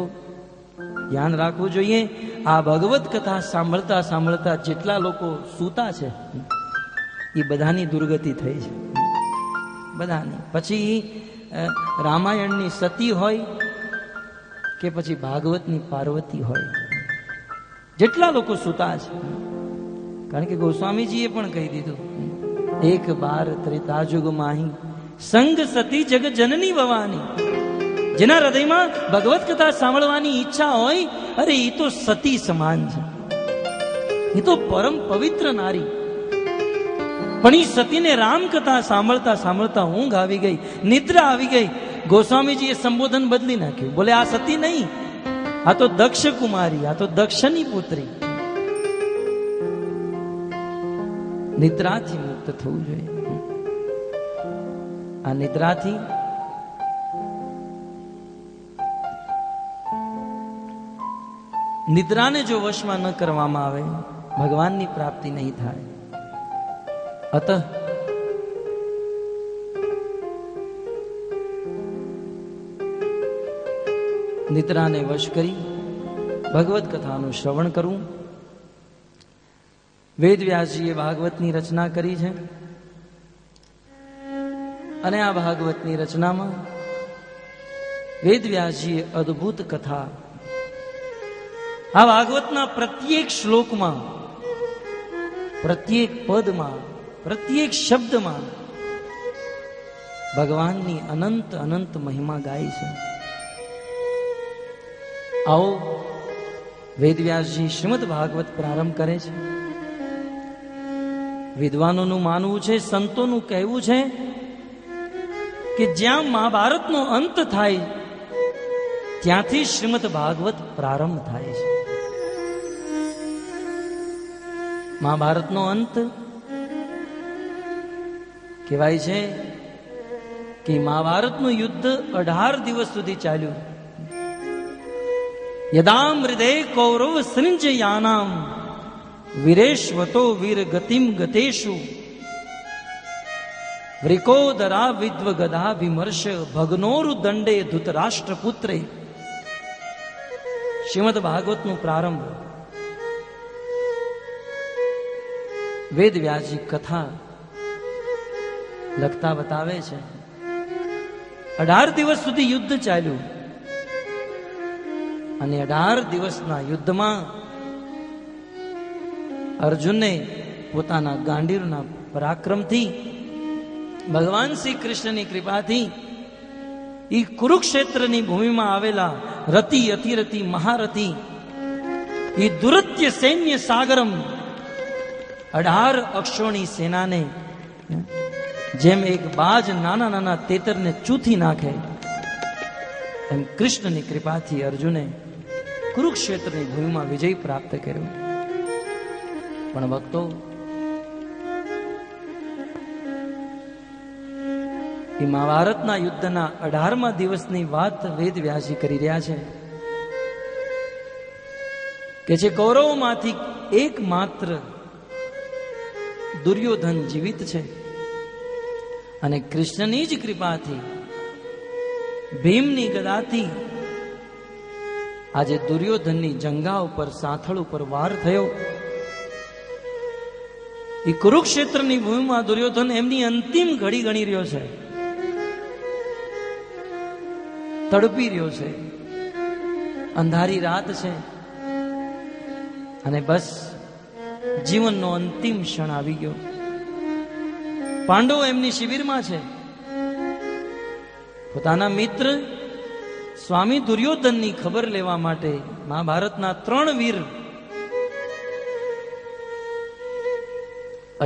ધ્યાન રાખવું જોઈએ, આ ભગવત કથા સાંભળતા સાંભળતા જેટલા લોકો સૂતા છે એ બધાની દુર્ગતિ થઈ છે, બધાની. પછી રામાયણની સતી હોય કે પછી ભાગવતની પાર્વતી હોય, જેટલા લોકો સૂતા છે. કારણ કે ગોસ્વામીજીએ પણ કહી દીધું, એક બાર ત્રેતાયુગ માહી સંગ સતી જગ જનની ભવાની. જેના હૃદયમાં ભગવત કથા સાંભળવાની ઈચ્છા હોય, અરે એ તો સતી સમાન છે, એ તો પરમ પવિત્ર નારી. પણ એ સતીને રામ કથા સાંભળતા સાંભળતા ઊંઘ આવી ગઈ, નિદ્રા આવી ગઈ. ગોસ્વામીજીએ સંબોધન બદલી નાખ્યું, બોલે આ સતી નહીં, આ તો દક્ષ કુમારી, આ તો દક્ષની પુત્રી. નિદ્રાથી મુક્ત થવું જોઈએ. આ નિદ્રાથી નિદ્રાને જો વશમાં ન કરવામાં આવે, ભગવાનની પ્રાપ્તિ નહીં થાય. અતઃ નિદ્રાને વશ કરી ભગવત કથાનું શ્રવણ કરવું. વેદવ્યાસજીએ ભાગવતની રચના કરી છે અને આ ભાગવતની રચનામાં વેદવ્યાસજીએ અદ્ભુત કથા, આ ભાગવતના પ્રત્યેક શ્લોકમાં, પ્રત્યેક પદમાં, પ્રત્યેક શબ્દમાં ભગવાનની અનંત અનંત મહિમા ગાય છે. આવો વેદવ્યાસજી શ્રીમદ ભાગવત પ્રારંભ કરે છે. વિદ્વાનોનું માનવું છે, સંતોનું કહેવું છે કે જ્યાં મહાભારતનો અંત થાય ત્યાંથી શ્રીમદ ભાગવત પ્રારંભ થાય છે. મહાભારતનો અંત કહેવાય છે કે મહાભારતનું યુદ્ધ 18 દિવસ સુધી ચાલ્યું. યદા મૃદે કૌરવ સૃંજયાનામ વીરેશ્વતો વીર ગતિમ ગતેશુ વ્રિકોદરા વિદ્વ ગદા વિમર્શ ભગ્નોરુ દંડે ધૃતરાષ્ટ્રપુત્રે. શ્રીમદ ભાગવતનું પ્રારંભ વેદ વ્યાસજી કથા લખતા બતાવે છે. 18 દિવસ સુધી યુદ્ધ ચાલ્યું અને 18 દિવસના યુદ્ધમાં અર્જુને પોતાના ગાંડીવના પરાક્રમથી ભગવાન શ્રી કૃષ્ણની કૃપાથી એ કુરુક્ષેત્રની ભૂમિમાં આવેલા રતિ અતિરતિ મહારથી એ દુરત્ય સૈન્ય સાગરમ 18 અક્ષોની સેનાને જેમ એક બાજ નાના નાના તેતરને ચૂથી નાખે એમ કૃષ્ણની કૃપાથી અર્જુને કુરુક્ષેત્રની ભૂમિમાં વિજય પ્રાપ્ત કર્યો. પણ ભક્તો, એ મહાભારતના યુદ્ધના 18મા દિવસની વાત વેદ વ્યાસજી કરી રહ્યા છે કે જે કૌરવોમાંથી એકમાત્ર દુર્યોધન જીવિત છે અને કૃષ્ણની જ કૃપાથી ભીમની ગદાથી આજે દુર્યોધનની જંગા ઉપર સાથળ ઉપર વાર થયો. એ કુરુક્ષેત્રની ભૂમિમાં દુર્યોધન એમની અંતિમ ઘડી ગણી રહ્યો છે, તડપી રહ્યો છે, અંધારી રાત છે અને બસ જીવનનો અંતિમ ક્ષણ આવી ગયો. પાંડવો એમની શિબિરમાં છે. પોતાના મિત્ર સ્વામી દુર્યોધનની ખબર લેવા માટે મહાભારતના 3 વીર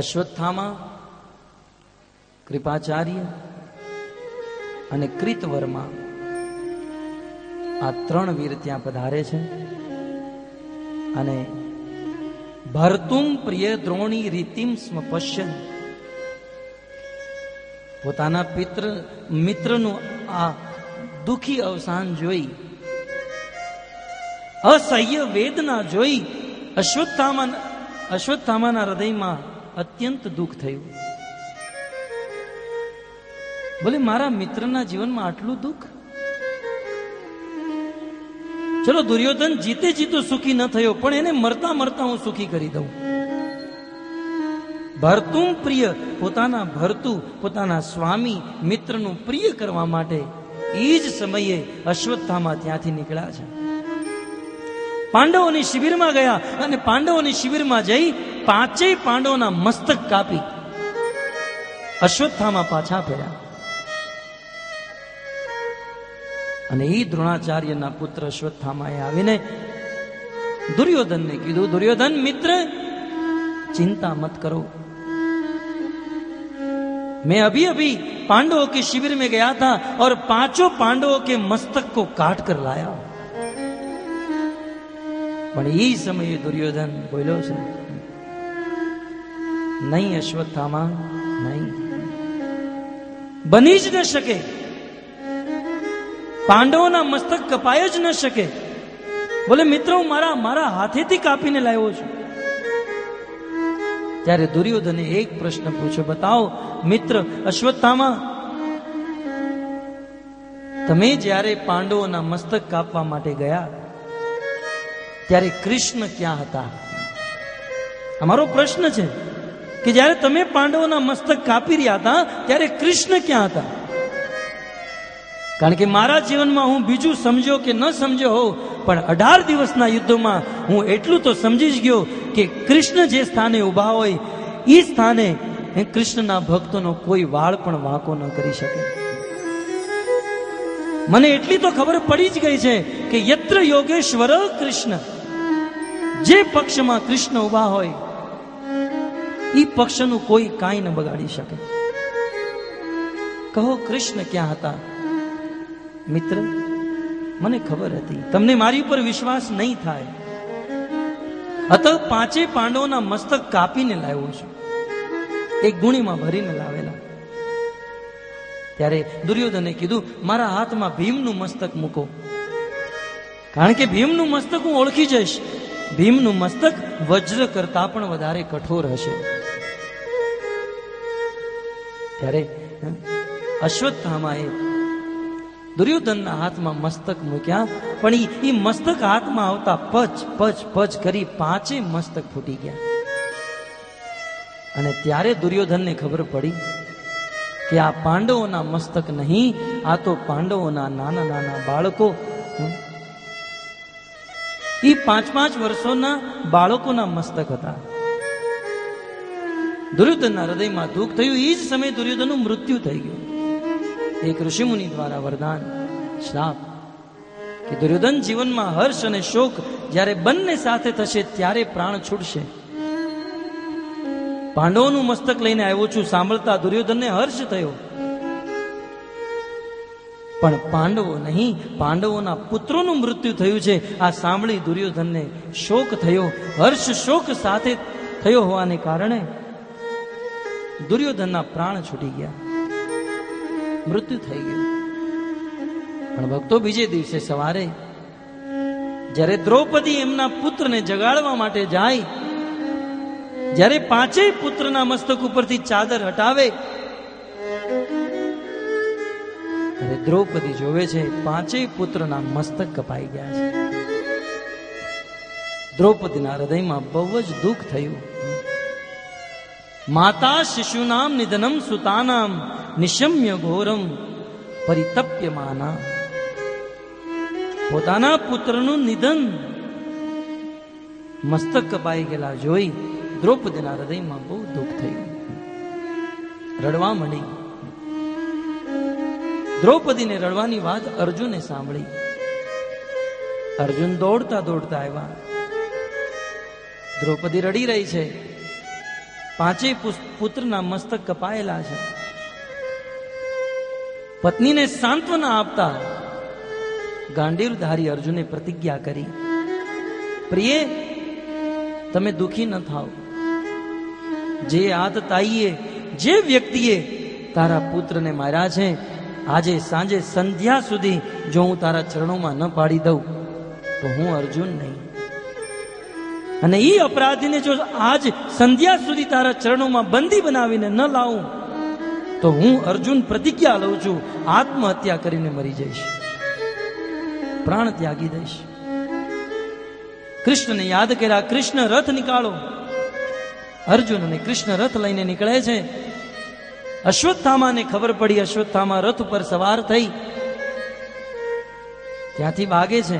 અશ્વત્થામા, કૃપાચાર્ય અને કૃતવર્મા, આ 3 વીર ત્યાં પધારે છે અને ભર્તુમ પ્રિય દ્રોણી રીતિમ સ્મ પશ્યન, પોતાના મિત્રનું આ દુખી અવસાન જોઈ, અસહ્ય વેદના જોઈ અશ્વત્થામાના હૃદયમાં અત્યંત દુઃખ થયું. બોલે, મારા મિત્રના જીવનમાં આટલું દુઃખ? ચલો, દુર્યોધન જીતે જીતો સુખી ન થયો, પણ એને મરતા મરતા હું સુખી કરી દઉં. ભર્તુમ પ્રિય, પોતાના ભર્તુ પોતાના સ્વામી મિત્રનું પ્રિય કરવા માટે એ જ સમયે અશ્વત્થામા ત્યાંથી નીકળ્યા છે. પાંડવોની શિબિરમાં ગયા અને પાંડવોની શિબિરમાં જઈ 5 પાંડવોના મસ્તક કાપી અશ્વત્થામા પાછા ફર્યા. અને એ દ્રોણાચાર્યના પુત્ર અશ્વત્થામાએ આવીને दुर्योधन ने कीधु, दुर्योधन मित्र चिंता मत करो, मैं अभी अभी पांडवों के शिविर में गया था और 5 पांडवों के मस्तक को काट कर लाया। पण ये समय दुर्योधन बोलो से नहीं अश्वत्थामा नहीं, बनी ज न शके, પાંડવોના મસ્તક કપાય જ ન શકે। બોલે મિત્રો હું મારા હાથેથી કાપીને લાવ્યો છું। ત્યારે દુર્યોધને એક પ્રશ્ન પૂછ્યો, બતાવો મિત્ર અશ્વત્થામા, તમે જ્યારે પાંડવોના મસ્તક કાપવા માટે ગયા ત્યારે કૃષ્ણ ક્યાં હતા? અમારો પ્રશ્ન છે કે જ્યારે તમે પાંડવોના મસ્તક કાપી રહ્યા હતા ત્યારે કૃષ્ણ ક્યાં હતા? કારણ કે મારા જીવનમાં હું બીજું સમજ્યો કે ન સમજ્યો હોઉં, પણ 18 દિવસના યુદ્ધમાં હું એટલું તો સમજી જ ગયો કે કૃષ્ણ જે સ્થાને ઊભા હોય એ સ્થાને કૃષ્ણના ભક્તોનો કોઈ વાળ પણ વાંકો ન કરી શકે। મને એટલી તો ખબર પડી જ ગઈ છે કે યત્ર યોગેશ્વર કૃષ્ણ, જે પક્ષમાં કૃષ્ણ ઊભા હોય એ પક્ષનું કોઈ કાંઈ ન બગાડી શકે। કહો કૃષ્ણ ક્યાં હતા? મિત્ર મને ખબર હતી તમને મારી ઉપર વિશ્વાસ નહીં થાય, અત 5 પાંડવોના મસ્તક કાપીને લાવ્યો છું, એક ગુણીમાં ભરીને લાવેલા. ત્યારે દુર્યોધને કીધું, મારા હાથમાં ભીમનું મસ્તક મૂકો, કારણ કે ભીમનું મસ્તક હું ઓળખી જઈશ. ભીમનું મસ્તક વજ્ર કરતા પણ વધારે કઠોર હશે. ત્યારે અશ્વત્થામાએ દુર્યોધનના હાથમાં મસ્તક મૂક્યા, પણ એ મસ્તક હાથમાં આવતા પચ પચ પચ કરી 5 મસ્તક ફૂટી ગયા. અને ત્યારે દુર્યોધનને ખબર પડી કે આ પાંડવોના મસ્તક નહીં, આ તો પાંડવોના નાના નાના બાળકો, એ 5-5 વર્ષોના બાળકોના મસ્તક હતા. દુર્યોધનના હૃદયમાં દુઃખ થયું. એ જ સમયે દુર્યોધનનું મૃત્યુ થઈ ગયું. એક ઋષિમુનિ દ્વારા વરદાન, શ્રાપ, કે દુર્યોધન જીવનમાં હર્ષ અને શોક જ્યારે બંને સાથે થશે ત્યારે પ્રાણ છૂટશે. પાંડવોનું મસ્તક લઈને આવ્યો છું સાંભળતા દુર્યોધનને હર્ષ થયો, પણ પાંડવો નહીં, પાંડવોના પુત્રોનું મૃત્યુ થયું છે આ સાંભળી દુર્યોધનને શોક થયો. હર્ષ શોક સાથે થયો હોવાને કારણે દુર્યોધનના પ્રાણ છૂટી ગયા, મૃત્યુ થઈ ગયું. પણ ભક્તો, બીજે દિવસે સવારે જ્યારે દ્રૌપદી એમના પુત્રને જગાડવા માટે જાય, જ્યારે 5 પુત્રના મસ્તક ઉપરથી ચાદર હટાવે, ત્યારે દ્રૌપદી જોવે છે 5 પુત્રના મસ્તક કપાઈ ગયા છે. દ્રૌપદીના હૃદયમાં બહુ જ દુઃખ થયું. માતા શિશુનામ નિધનમ સુતાનામ નિશમ્ય ઘોરમ પરિતપ્યમાના. પોતાના પુત્રનું નિધન, મસ્તક કપાઈ ગયેલા જોઈ દ્રૌપદીના હૃદયમાં બહુ દુઃખ થયું, રડવા માંડી. દ્રૌપદીને રડવાની વાત અર્જુને સાંભળી. અર્જુન દોડતા દોડતા આવ્યા. દ્રૌપદી રડી રહી છે, 5 પુત્રના મસ્તક કપાયેલા છે. પત્નીને સાંત્વના આપતા ગાંડીવધારી અર્જુને પ્રતિજ્ઞા કરી, પ્રિય, તમે દુખી ન થાઓ. જે આતતાઈએ, જે વ્યક્તિએ તારા પુત્રને માર્યા છે, આજે સાંજે સંધ્યા સુધી જો હું તારા ચરણોમાં ન પાડી દઉં તો હું અર્જુન નહીં. અને એ અપરાધીને જો આજ સંધ્યા સુધી તારા ચરણોમાં બંદી બનાવીને ન લાવું તો હું અર્જુન પ્રતિજ્ઞા લઉં છું, આત્મહત્યા કરીને મરી જઈશ, પ્રાણ ત્યાગી દઈશ. કૃષ્ણને યાદ કર્યા, કૃષ્ણ રથ નીકાળો. અર્જુન અને કૃષ્ણ રથ લઈને નીકળે છે. અશ્વત્થામાને ખબર પડી, અશ્વત્થામા રથ ઉપર સવાર થઈ ત્યાંથી ભાગે છે.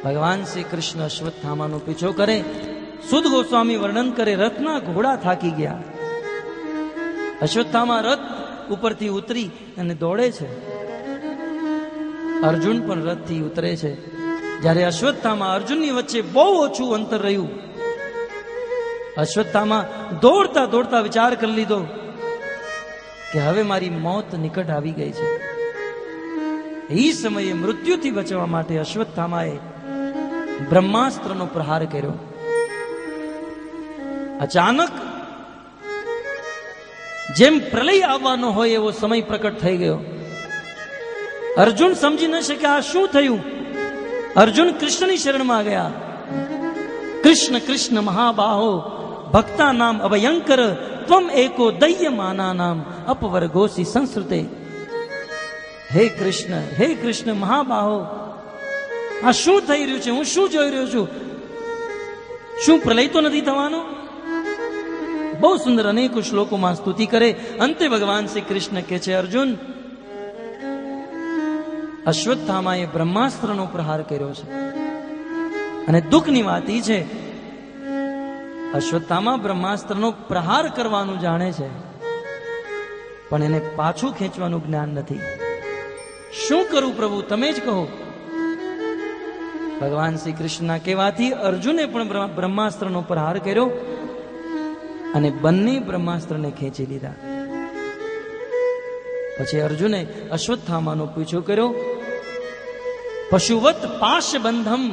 ભગવાન શ્રી કૃષ્ણ અશ્વત્થામાનો પીછો કરે. સુદ ગોસ્વામી વર્ણન કરે, રથના ઘોડા થાકી ગયા. અશ્વત્થામા રથ ઉપરથી ઉતરી અને દોડે છે. અર્જુન પણ રથથી ઉતરે છે. જ્યારે અશ્વત્થામા અર્જુનની વચ્ચે બહુ ઓછું અંતર રહ્યું, અશ્વત્થામા દોડતા દોડતા વિચાર કરી લીધો કે હવે મારી મોત નિકટ આવી ગઈ છે. એ સમયે મૃત્યુથી બચવા માટે અશ્વત્થામાએ બ્રહ્માસ્ત્રનો પ્રહાર કર્યો. અચાનક જેમ પ્રલય આવવાનો હોય એવો સમય પ્રકટ થઈ ગયો. અર્જુન સમજી ન શક્યા આ શું થયું. અર્જુન કૃષ્ણની શરણમાં ગયા. કૃષ્ણ કૃષ્ણ મહાબાહો ભક્તા નામ અભયંકર ત્વમ એકો દૈયમાના નામ અપવર્ગોસી સંસ્કૃતે. હે કૃષ્ણ મહાબાહો, આ શું થઈ રહ્યું છે? હું શું જોઈ રહ્યો છું? શું પ્રલય તો નથી થવાનો? બહુ સુંદર અનેક શ્લોકોમાં સ્તુતિ કરે. અંતે ભગવાન શ્રી કૃષ્ણ કહે છે, અર્જુન, અશ્વત્થામાએ બ્રહ્માસ્ત્રનો પ્રહાર કર્યો છે. અને દુઃખની વાત એ છે, અશ્વત્થામા બ્રહ્માસ્ત્રનો પ્રહાર કરવાનું જાણે છે, પણ એને પાછું ખેંચવાનું જ્ઞાન નથી. શું કરું પ્રભુ, તમે જ કહો. ભગવાન શ્રી કૃષ્ણના કહેવાથી અર્જુને પણ બ્રહ્માસ્ત્રનો પ્રહાર કર્યો અને બંને બ્રહ્માસ્ત્રને ખેંચી લીધા. પછી અર્જુને અશ્વત્થામાનો પીછો કર્યો પશુવત પાશ બંધમ.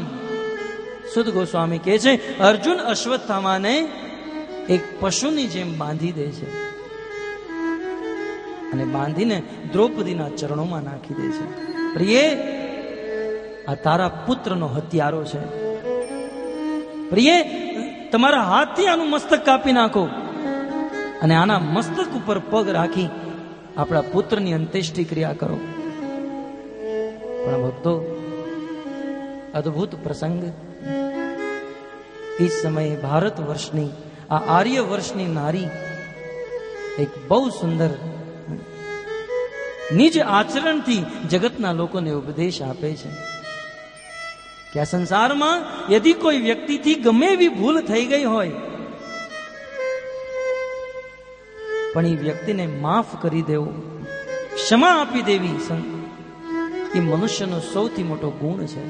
સુદ ગોસ્વામી કહે છે અર્જુન અશ્વત્થામાને એક પશુની જેમ બાંધી દે છે અને બાંધીને દ્રૌપદીના ચરણોમાં નાખી દે છે. પ્રિય, આ તારા પુત્રનો હત્યારો છે. પ્રિય, તમારા હાથથી આનું મસ્તક કાપી નાખો અને આના મસ્તક ઉપર પગ રાખી આપણા પુત્રની અંત્યેષ્ટિ ક્રિયા કરો. પણ ભક્તો, અદ્ભુત પ્રસંગ. એ સમયે ભારત વર્ષની, આ આર્ય વર્ષની નારી એક બહુ સુંદર નિજ આચરણથી જગતના લોકોને ઉપદેશ આપે છે કે આ સંસારમાં યદિ કોઈ વ્યક્તિથી ગમે એવી ભૂલ થઈ ગઈ હોય, પણ એ વ્યક્તિને માફ કરી દેવું, ક્ષમા આપી દેવી, એ મનુષ્યનો સૌથી મોટો ગુણ છે.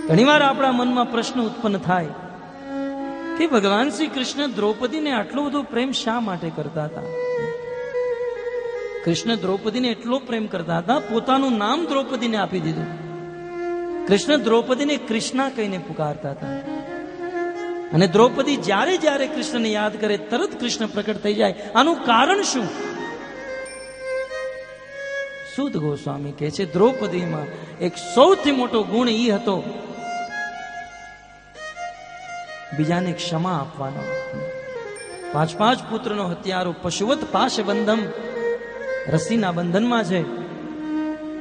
ઘણીવાર આપણા મનમાં પ્રશ્ન ઉત્પન્ન થાય કે ભગવાન શ્રી કૃષ્ણ દ્રૌપદીને આટલો બધો પ્રેમ શા માટે કરતા હતા? કૃષ્ણ દ્રૌપદીને એટલો પ્રેમ કરતા હતા, પોતાનું નામ દ્રૌપદીને આપી દીધું. કૃષ્ણ દ્રૌપદીને કૃષ્ણા કહીને પુકારતા હતા અને દ્રૌપદી જ્યારે જ્યારે કૃષ્ણને યાદ કરે તરત કૃષ્ણ પ્રકટ થઈ જાય. આનું કારણ શું? સુદ ગોસ્વામી કહે છે દ્રૌપદીમાં એક સૌથી મોટો ગુણ એ હતો બીજાને ક્ષમા આપવાનો. 5 પુત્રનો હત્યારો, પશુવત પાશ બંધમ, રસીના બંધનમાં છે.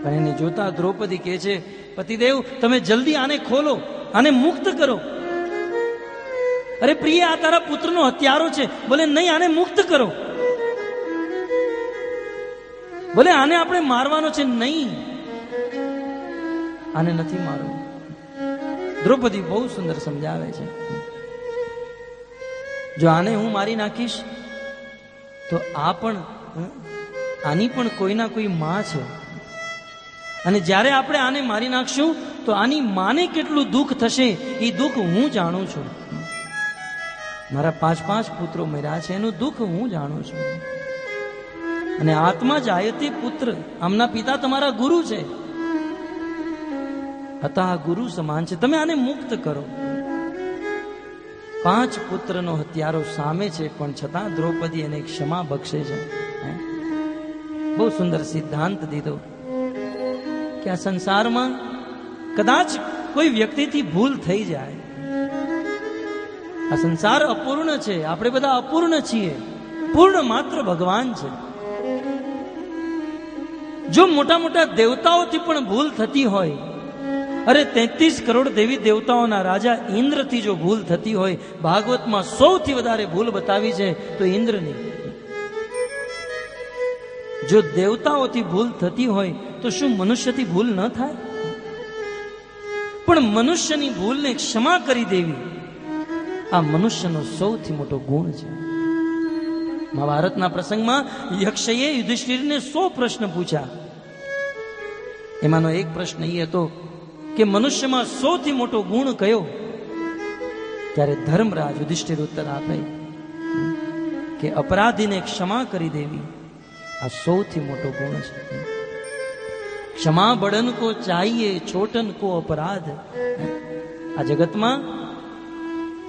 પણ એને જોતા દ્રૌપદી કહે છે પતિદેવ તમે જલ્દી આને ખોલો, આને મુક્ત કરો. અરે પ્રિય, આ તારા પુત્રનો હત્યારો છે. બોલે નહીં, આને મુક્ત કરો. બોલે આને આપણે મારવાનો છે. નહીં, આને નથી મારવું. દ્રૌપદી બહુ સુંદર સમજાવે છે, જો આને હું મારી નાખીશ તો આ પણ, આની પણ કોઈના કોઈ માં છે, અને જ્યારે આપણે આને મારી નાખશું તો આની માને કેટલું દુઃખ થશે એ દુઃખ હું જાણું છું. મારા 5 પુત્રો મર્યા છે એનું દુઃખ હું જાણું છું. અને આત્મા જાયતે પુત્ર, આમના પિતા તમારા ગુરુ છે, હતા ગુરુ સમાન છે. તમે આને મુક્ત કરો. 5 પુત્રનો હત્યારો સામે છે, પણ છતાં દ્રૌપદી એને ક્ષમા બક્ષે છે. બહુ સુંદર સિદ્ધાંત દીધો કે આ સંસારમાં કદાચ કોઈ વ્યક્તિથી ભૂલ થઈ જાય. આ સંસાર અપૂર્ણ છે, આપણે બધા અપૂર્ણ છીએ, પૂર્ણ માત્ર ભગવાન છે. જો મોટા મોટા દેવતાઓથી પણ ભૂલ થતી હોય, અરે 33 કરોડ દેવી દેવતાઓના રાજા ઇન્દ્રથી જો ભૂલ થતી હોય, ભાગવતમાં સૌથી વધારે ભૂલ બતાવી છે તો ઇન્દ્રની. જો દેવતાઓથી ભૂલ થતી હોય તો શું મનુષ્યથી ભૂલ ન થાય? પણ મનુષ્યની ભૂલને ક્ષમા કરી દેવી, આ મનુષ્યનો સૌથી મોટો ગુણ છે. મહાભારતના પ્રસંગમાં યક્ષએ યુધિષ્ઠિરને 100 પ્રશ્ન પૂછ્યા. એમાંનો એક પ્રશ્ન એ હતો કે મનુષ્યમાં સૌથી મોટો ગુણ કયો? ત્યારે ધર્મરાજ યુધિષ્ઠિર ઉત્તર આપે કે અપરાધીને ક્ષમા કરી દેવી, આ સૌથી મોટો ગુણ છે. ક્ષમા બડન કો ચાહીએ, છોટન કો અપરાધ. આ જગતમાં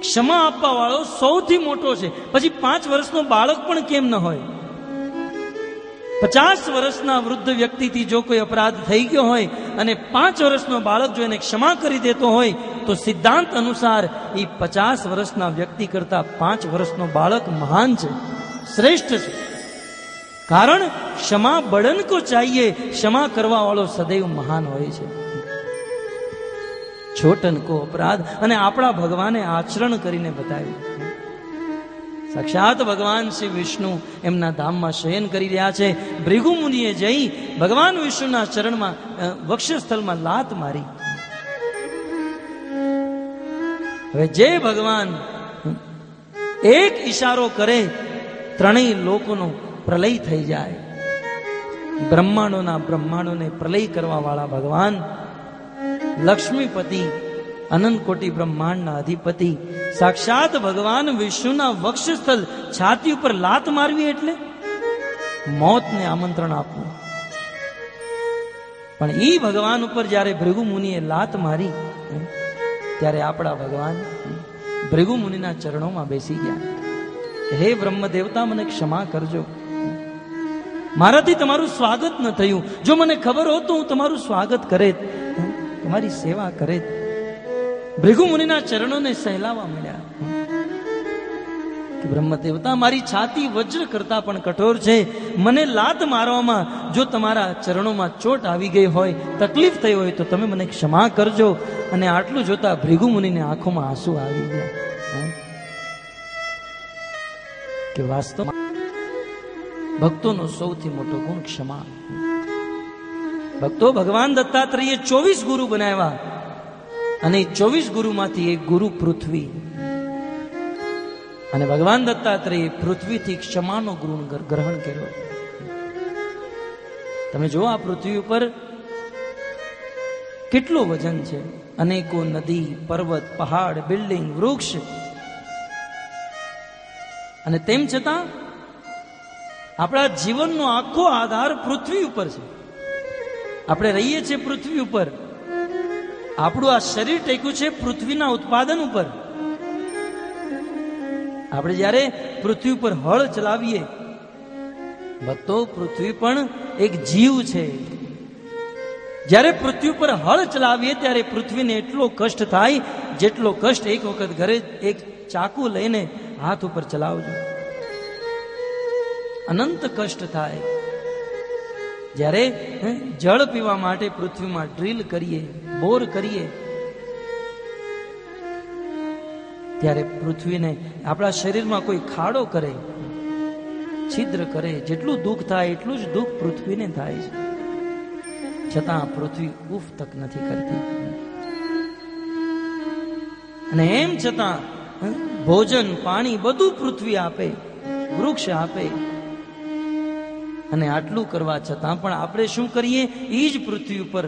ક્ષમા આપવા વાળો સૌથી મોટો છે. પછી 5 વર્ષનો બાળક પણ કેમ ન હોય? 50 વર્ષના વૃદ્ધ વ્યક્તિથી જો કોઈ અપરાધ થઈ ગયો હોય અને 5 વર્ષનો બાળક જો એને ક્ષમા કરી દેતો હોય તો સિદ્ધાંત અનુસાર એ 50 વર્ષના વ્યક્તિ કરતા 5 વર્ષનો બાળક મહાન છે, શ્રેષ્ઠ છે. કારણ ક્ષમા બડન કો ચાહીએ, ક્ષમા કરવા વાળો સદૈવ મહાન હોય છે. છોટન કો અપરાધ. અને આપણા ભગવાને આચરણ કરીને બતાવ્યું. સાક્ષાત ભગવાન શ્રી વિષ્ણુ એમના ધામમાં શયન કરી રહ્યા છે. ભૃગુ મુનિએ જઈ ભગવાન વિષ્ણુના ચરણમાં, વક્ષસ્થળમાં લાત મારી. હવે જે ભગવાન એક ઈશારો કરે, ત્રણેય લોકોનો પ્રલય થઈ જાય. બ્રહ્માંડોને પ્રલય કરવા વાળા ભગવાન, લક્ષ્મીપતિ, અનંત કોટી બ્રહ્માંડના અધિપતિ, સાક્ષાત ભગવાન વિષ્ણુના વક્ષસ્થળ, છાતી ઉપર લાત મારવી એટલે મોતને આમંત્રણ આપવું. પણ ઈ ભગવાન ઉપર જ્યારે ભૃગુ મુનિએ લાત મારી ત્યારે આપણા ભગવાન ભૃગુ મુનિના ચરણોમાં બેસી ગયા. હે બ્રહ્મ દેવતા, મને ક્ષમા કરજો, મારાથી તમારું સ્વાગત ન થયું. જો મને ખબર હોત તો હું તમારું સ્વાગત કરેત, તમારી સેવા કરેત. ભૃગુ મુનિના ચરણોને સહેલાવા મળ્યા કે બ્રહ્મ દેવતા, મારી છાતી વજ્ર કરતા પણ કઠોર છે. મને લાત મારવામાં જો તમારા ચરણોમાં ચોટ આવી ગઈ હોય, તકલીફ થઈ હોય તો તમે મને ક્ષમા કરજો. અને આટલું જોતા ભૃગુ મુનિને આંખોમાં આંસુ આવી ગયા કે વાસ્તવમાં ભક્તોનો સૌથી મોટો ગુણ ક્ષમા. ભક્તો, ભગવાન દત્તાત્રેયે 24 ગુરુ બનાવ્યા અને 24 ગુરુમાંથી એક ગુરુ પૃથ્વી. અને ભગવાન દત્તાત્રેયે પૃથ્વીથી ક્ષમાનો ગુણ ગ્રહણ કર્યો. તમે જુઓ, આ પૃથ્વી ઉપર કેટલું વજન છે. અનેકો નદી, પર્વત, પહાડ, બિલ્ડિંગ, વૃક્ષ, અને તેમ છતાં આપણા જીવનનો આખો આધાર પૃથ્વી ઉપર છે. આપણે રહીએ છીએ પૃથ્વી ઉપર. આપણું આ શરીર ટેક્યું છે પૃથ્વીના ઉત્પાદન ઉપર. આપણે જ્યારે પૃથ્વી ઉપર હળ ચલાવીએ, ભક્તો, પૃથ્વી પણ એક જીવ છે. જ્યારે પૃથ્વી ઉપર હળ ચલાવીએ ત્યારે પૃથ્વીને એટલો કષ્ટ થાય જેટલો કષ્ટ એક વખત ઘરે એક ચાકુ લઈને હાથ ઉપર ચલાવજો. અનંત કષ્ટ થાય. જ્યારે જળ પીવા માટે પૃથ્વીમાં ડ્રીલ કરીએ, બોર કરીએ, ત્યારે પૃથ્વીને આપણા શરીરમાં કોઈ ખાડો કરે, છિદ્ર કરે, જેટલું દુઃખ થાય એટલું જ દુઃખ પૃથ્વીને થાય છે. છતાં પૃથ્વી ઉફ તક નથી કરતી. અને એમ છતાં ભોજન, પાણી બધું પૃથ્વી આપે, વૃક્ષ આપે. અને આટલું કરવા છતાં પણ આપણે શું કરીએ? એ જ પૃથ્વી ઉપર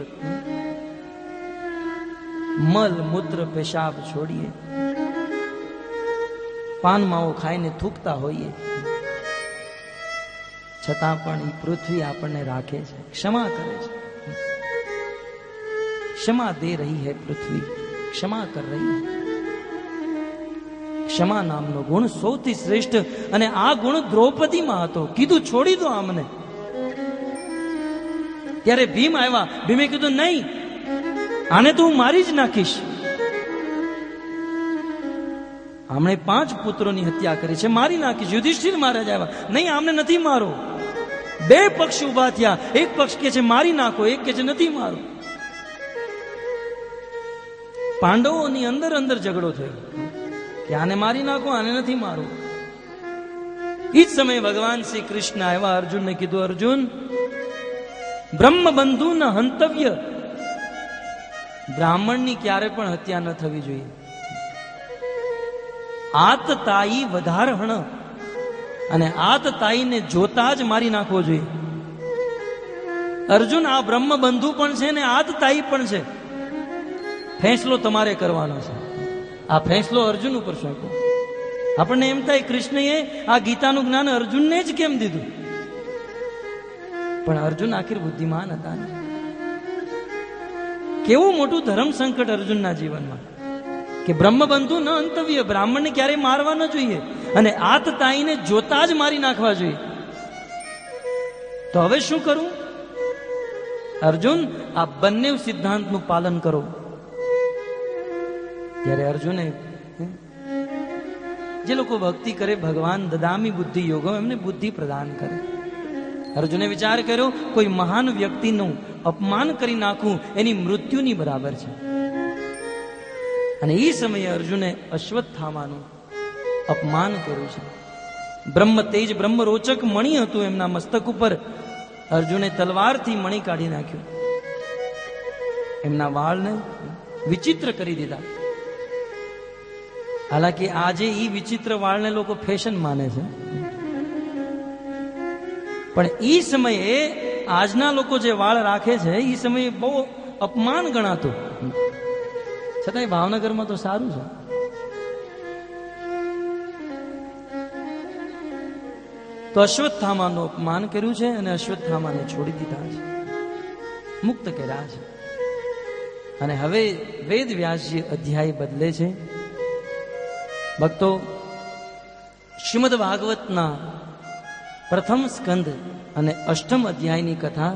મલ, મૂત્ર, પેશાબ છોડીએ, પાન માવો ખાઈને થૂકતા હોઈએ. છતાં પણ એ પૃથ્વી આપણને રાખે છે, ક્ષમા કરે છે. ક્ષમા દે રહી है પૃથ્વી, ક્ષમા કર રહી है. ક્ષમા નામનો ગુણ સૌથી શ્રેષ્ઠ. અને આ ગુણ દ્રૌપદીમાં હતો. કીધું છોડી દો આમને. ત્યારે ભીમ આવ્યા. ભીમે કીધું નહીં, આને તો હું મારી જ નાખીશ. આમણે 5 પુત્રોની હત્યા કરી છે, મારી નાખીશ. યુધિષ્ઠિર મહારાજ આવ્યા, નહીં, આમને નથી મારો. 2 પક્ષ ઉભા થયા. એક પક્ષ કે છે મારી નાખો, એક કે છે નથી મારો. પાંડવોની અંદર અંદર ઝઘડો થયો કે આને મારી નાખો, આને નથી મારો. એ જ સમયે ભગવાન શ્રી કૃષ્ણ આવ્યા. અર્જુનને કીધું, અર્જુન, બ્રહ્મ બંધુ ન હંતવ્ય. બ્રાહ્મણની ક્યારે પણ હત્યા ન થવી જોઈએ. આતતાઈ વધારહણ. અને આતતાઈને જોતા જ મારી નાખવો જોઈએ. અર્જુન, આ બ્રહ્મ બંધુ પણ છે ને આતતાઈ પણ છે. ફેંસલો તમારે કરવાનો છે. આ ફેંસલો અર્જુન ઉપર સોંપો. આપણને એમ થાય કૃષ્ણએ આ ગીતાનું જ્ઞાન અર્જુનને જ કેમ દીધું? પણ અર્જુન આખિર બુદ્ધિમાન હતા ને. કેવું મોટું ધર્મ સંકટ અર્જુનના જીવનમાં કે બ્રહ્મબંધુ ન અંતવ્ય. બ્રાહ્મણને ક્યારેય મારવા ન જોઈએ અને આતતાઈને જોતા જ મારી નાખવા જોઈએ. તો હવે શું કરું? અર્જુન, આ બંને સિદ્ધાંતનું પાલન કરો. ત્યારે અર્જુને, જે લોકો ભક્તિ કરે, ભગવાન દદામી બુદ્ધિ યોગમ, એમને બુદ્ધિ પ્રદાન કરે. અર્જુને વિચાર કર્યો, કોઈ મહાન વ્યક્તિનું અપમાન કરી નાખવું એની મૃત્યુની બરાબર છે. અને એ સમયે અર્જુને અશ્વત્થામાનું અપમાન કર્યું છે. બ્રહ્મ તેજ, બ્રહ્મ રોચક મણિ હતું એમના મસ્તક ઉપર. અર્જુને તલવારથી મણિ કાઢી નાખ્યો. એમના વાળને વિચિત્ર કરી દીધા. હાલાકી આજે એ વિચિત્ર વાળને લોકો ફેશન માને છે, પણ એ સમયે આજના લોકો જે વાળ રાખે છે એ સમયે બહુ અપમાન ગણાતું. છતાંય ભાવનગરમાં તો સારું છે. તો અશ્વત્થામાનું અપમાન કર્યું છે અને અશ્વત્થામાને છોડી દીધા છે. મુક્ત કર્યા છે. અને હવે વેદ વ્યાસજી અધ્યાય બદલે છે. ભક્તો, શ્રીમદ ભાગવતના પ્રથમ સ્કંદ અને અષ્ટમ અધ્યાયની કથા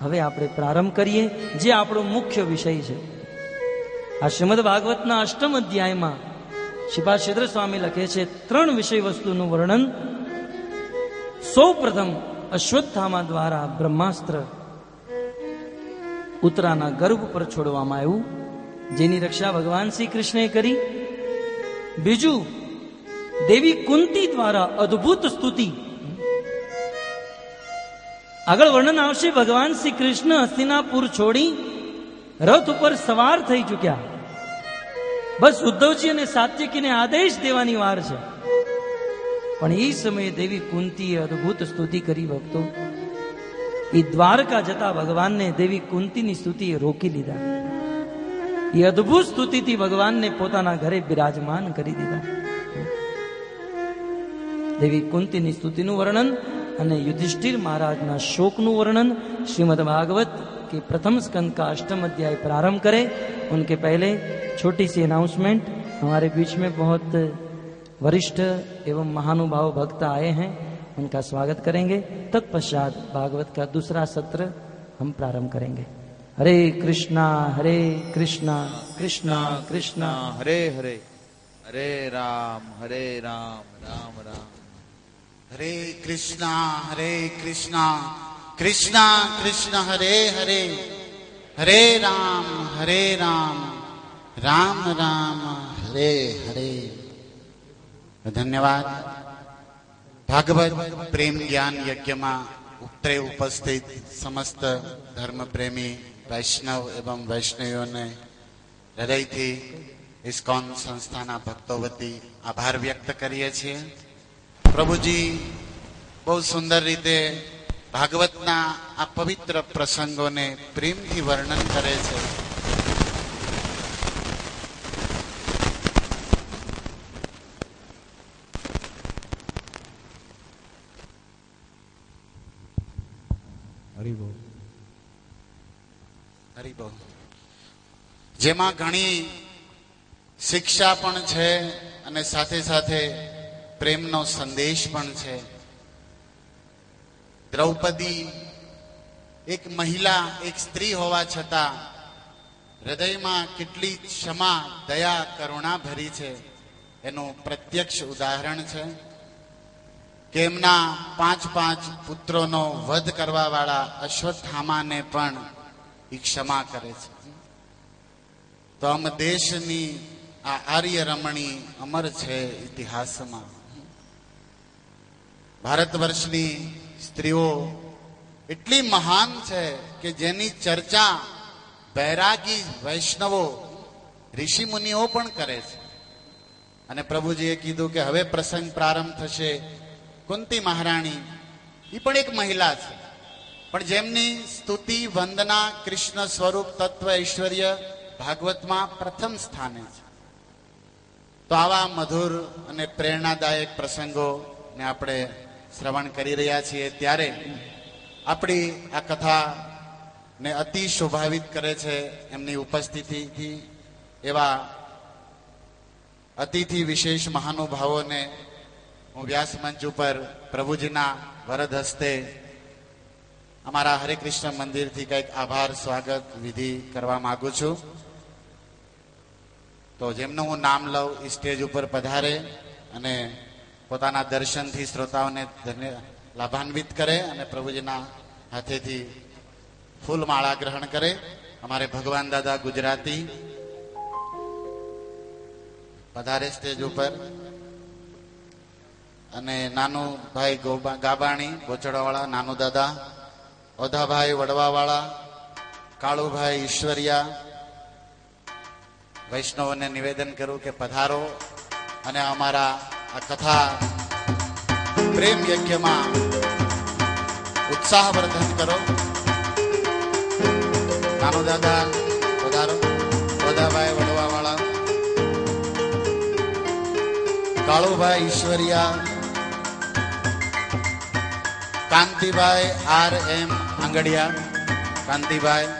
હવે આપણે પ્રારંભ કરીએ, જે આપણો મુખ્ય વિષય છે. આ શ્રીમદ ભાગવતના અષ્ટમ અધ્યાયમાં શ્રીપાદ સ્વામી લખે છે 3 વિષય વસ્તુનું વર્ણન. સૌ પ્રથમ અશ્વત્થામા દ્વારા બ્રહ્માસ્ત્ર ઉત્તરાના ગર્ભ પર છોડવામાં આવ્યું, જેની રક્ષા ભગવાન શ્રી કૃષ્ણએ કરી. બીજું, દેવી કુંતી દ્વારા અદ્ભુત સ્તુતિ. આગળ વર્ણન આવશે, ભગવાન શ્રી કૃષ્ણ હસ્તિનાપુર છોડી રથ ઉપર સવાર થઈ ચૂક્યા. બસ ઉદ્ધવજી અને સાત્યકીને આદેશ દેવાની વાર છે. પણ એ સમયે દેવી કુંતીએ અદ્ભુત સ્તુતિ કરી. ભક્તો, એ દ્વારકા જતા ભગવાનને દેવી કુંતીની સ્તુતિએ રોકી લીધા. એ અદ્ભુત સ્તુતિથી ભગવાનને પોતાના ઘરે બિરાજમાન કરી દીધા. દેવી કુંતીની સ્તુતિનું વર્ણન અને યુધિષ્ઠિર महाराज शोक नु वर्णन श्रीमद् भागवत के प्रथम स्कंद का अष्टम अध्याय प्रारंभ करें. उनके पहले छोटी सी अनाउंसमेंट. हमारे बीच में बहुत वरिष्ठ एवं महानुभाव भक्त आए हैं, उनका स्वागत करेंगे. तत्पश्चात भागवत का दूसरा सत्र हम प्रारंभ करेंगे. हरे कृष्णा कृष्णा कृष्णा हरे हरे, हरे राम राम राम. हरे कृष्णा कृष्णा कृष्णा हरे हरे, हरे राम राम राम हरे हरे. धन्यवाद. भागवत प्रेम ज्ञान यज्ञ में उत्तरे उपस्थित समस्त धर्म प्रेमी वैष्णव एवं वैष्णवियों ने हृदय थी इस्कॉन संस्थाना भक्तो वती आभार व्यक्त करीए छीए. प्रभुजी बहुत सुंदर रीते भागवतना आ पवित्र प्रसंगों ने प्रेम थी वर्णन करे छे. हरिबोल हरिबोल. जेमा घणी शिक्षा पण छे अने साथे साथे प्रेम नो संदेश पण छे. द्रौपदी एक महिला, एक स्त्री होवा छता हृदय में केटली क्षमा, दया, करुणा भरी छे एनु प्रत्यक्ष उदाहरण छे. के एमना 5 पुत्रों नो वध करवा वाला अश्वत्थामा ने पण ई क्षमा करे छे. तो आम देशनी आ आर्य रमणी अमर छे इतिहास में. भारतवर्षनी स्त्रीओ एटली महान छे के जेनी चर्चा बैरागी वैष्णवो ऋषि मुनिओ पण करे छे. अने प्रभुजीए कीधुं के हवे प्रसंग प्रारंभ थशे. कुंती महाराणी ई पण एक महिला छे, पण जेमनी स्तुति वंदना कृष्ण स्वरूप तत्व ऐश्वर्य भागवत में प्रथम स्थाने छे. तो आवा मधुर अने प्रेरणादायक प्रसंगो ने आपणे श्रवण करी रह्या छीए त्यारे आपणी आ कथा ने अति शोभावित करे छे एमनी उपस्थितिथी एवा अतिथि विशेष महानुभावों ने हूँ व्यास मंच पर प्रभुजीना वरद हस्ते अमारा हरे कृष्ण मंदिर थी कईक आभार स्वागत विधि करवा मागू छू. तो जेमनु हूँ नाम लઉં ई स्टेज पर पधारे अने पोताना दर्शन थी श्रोताओं ने लाभान्वित करे अने प्रभुजीना हाथे थी फूल माला ग्रहण करे. हमारे भगवान दादा गुजराती पधारे स्टेज पर अने नानू भाई गाबाणी बोचड़ावाळा, नानू दादा ओधा भाई वडवावाळा, काळू भाई ईश्वरिया. वैष्णव ने निवेदन करूं के पधारो अने अमारा आ कथा प्रेम यज्ञ में उत्साहवर्धन करो. नानू दादा पधारो, ओधा भाई वडवावाळा, काळू भाई ईश्वरिया, कांति भाई RM आंगड़िया કાંતિભાઈ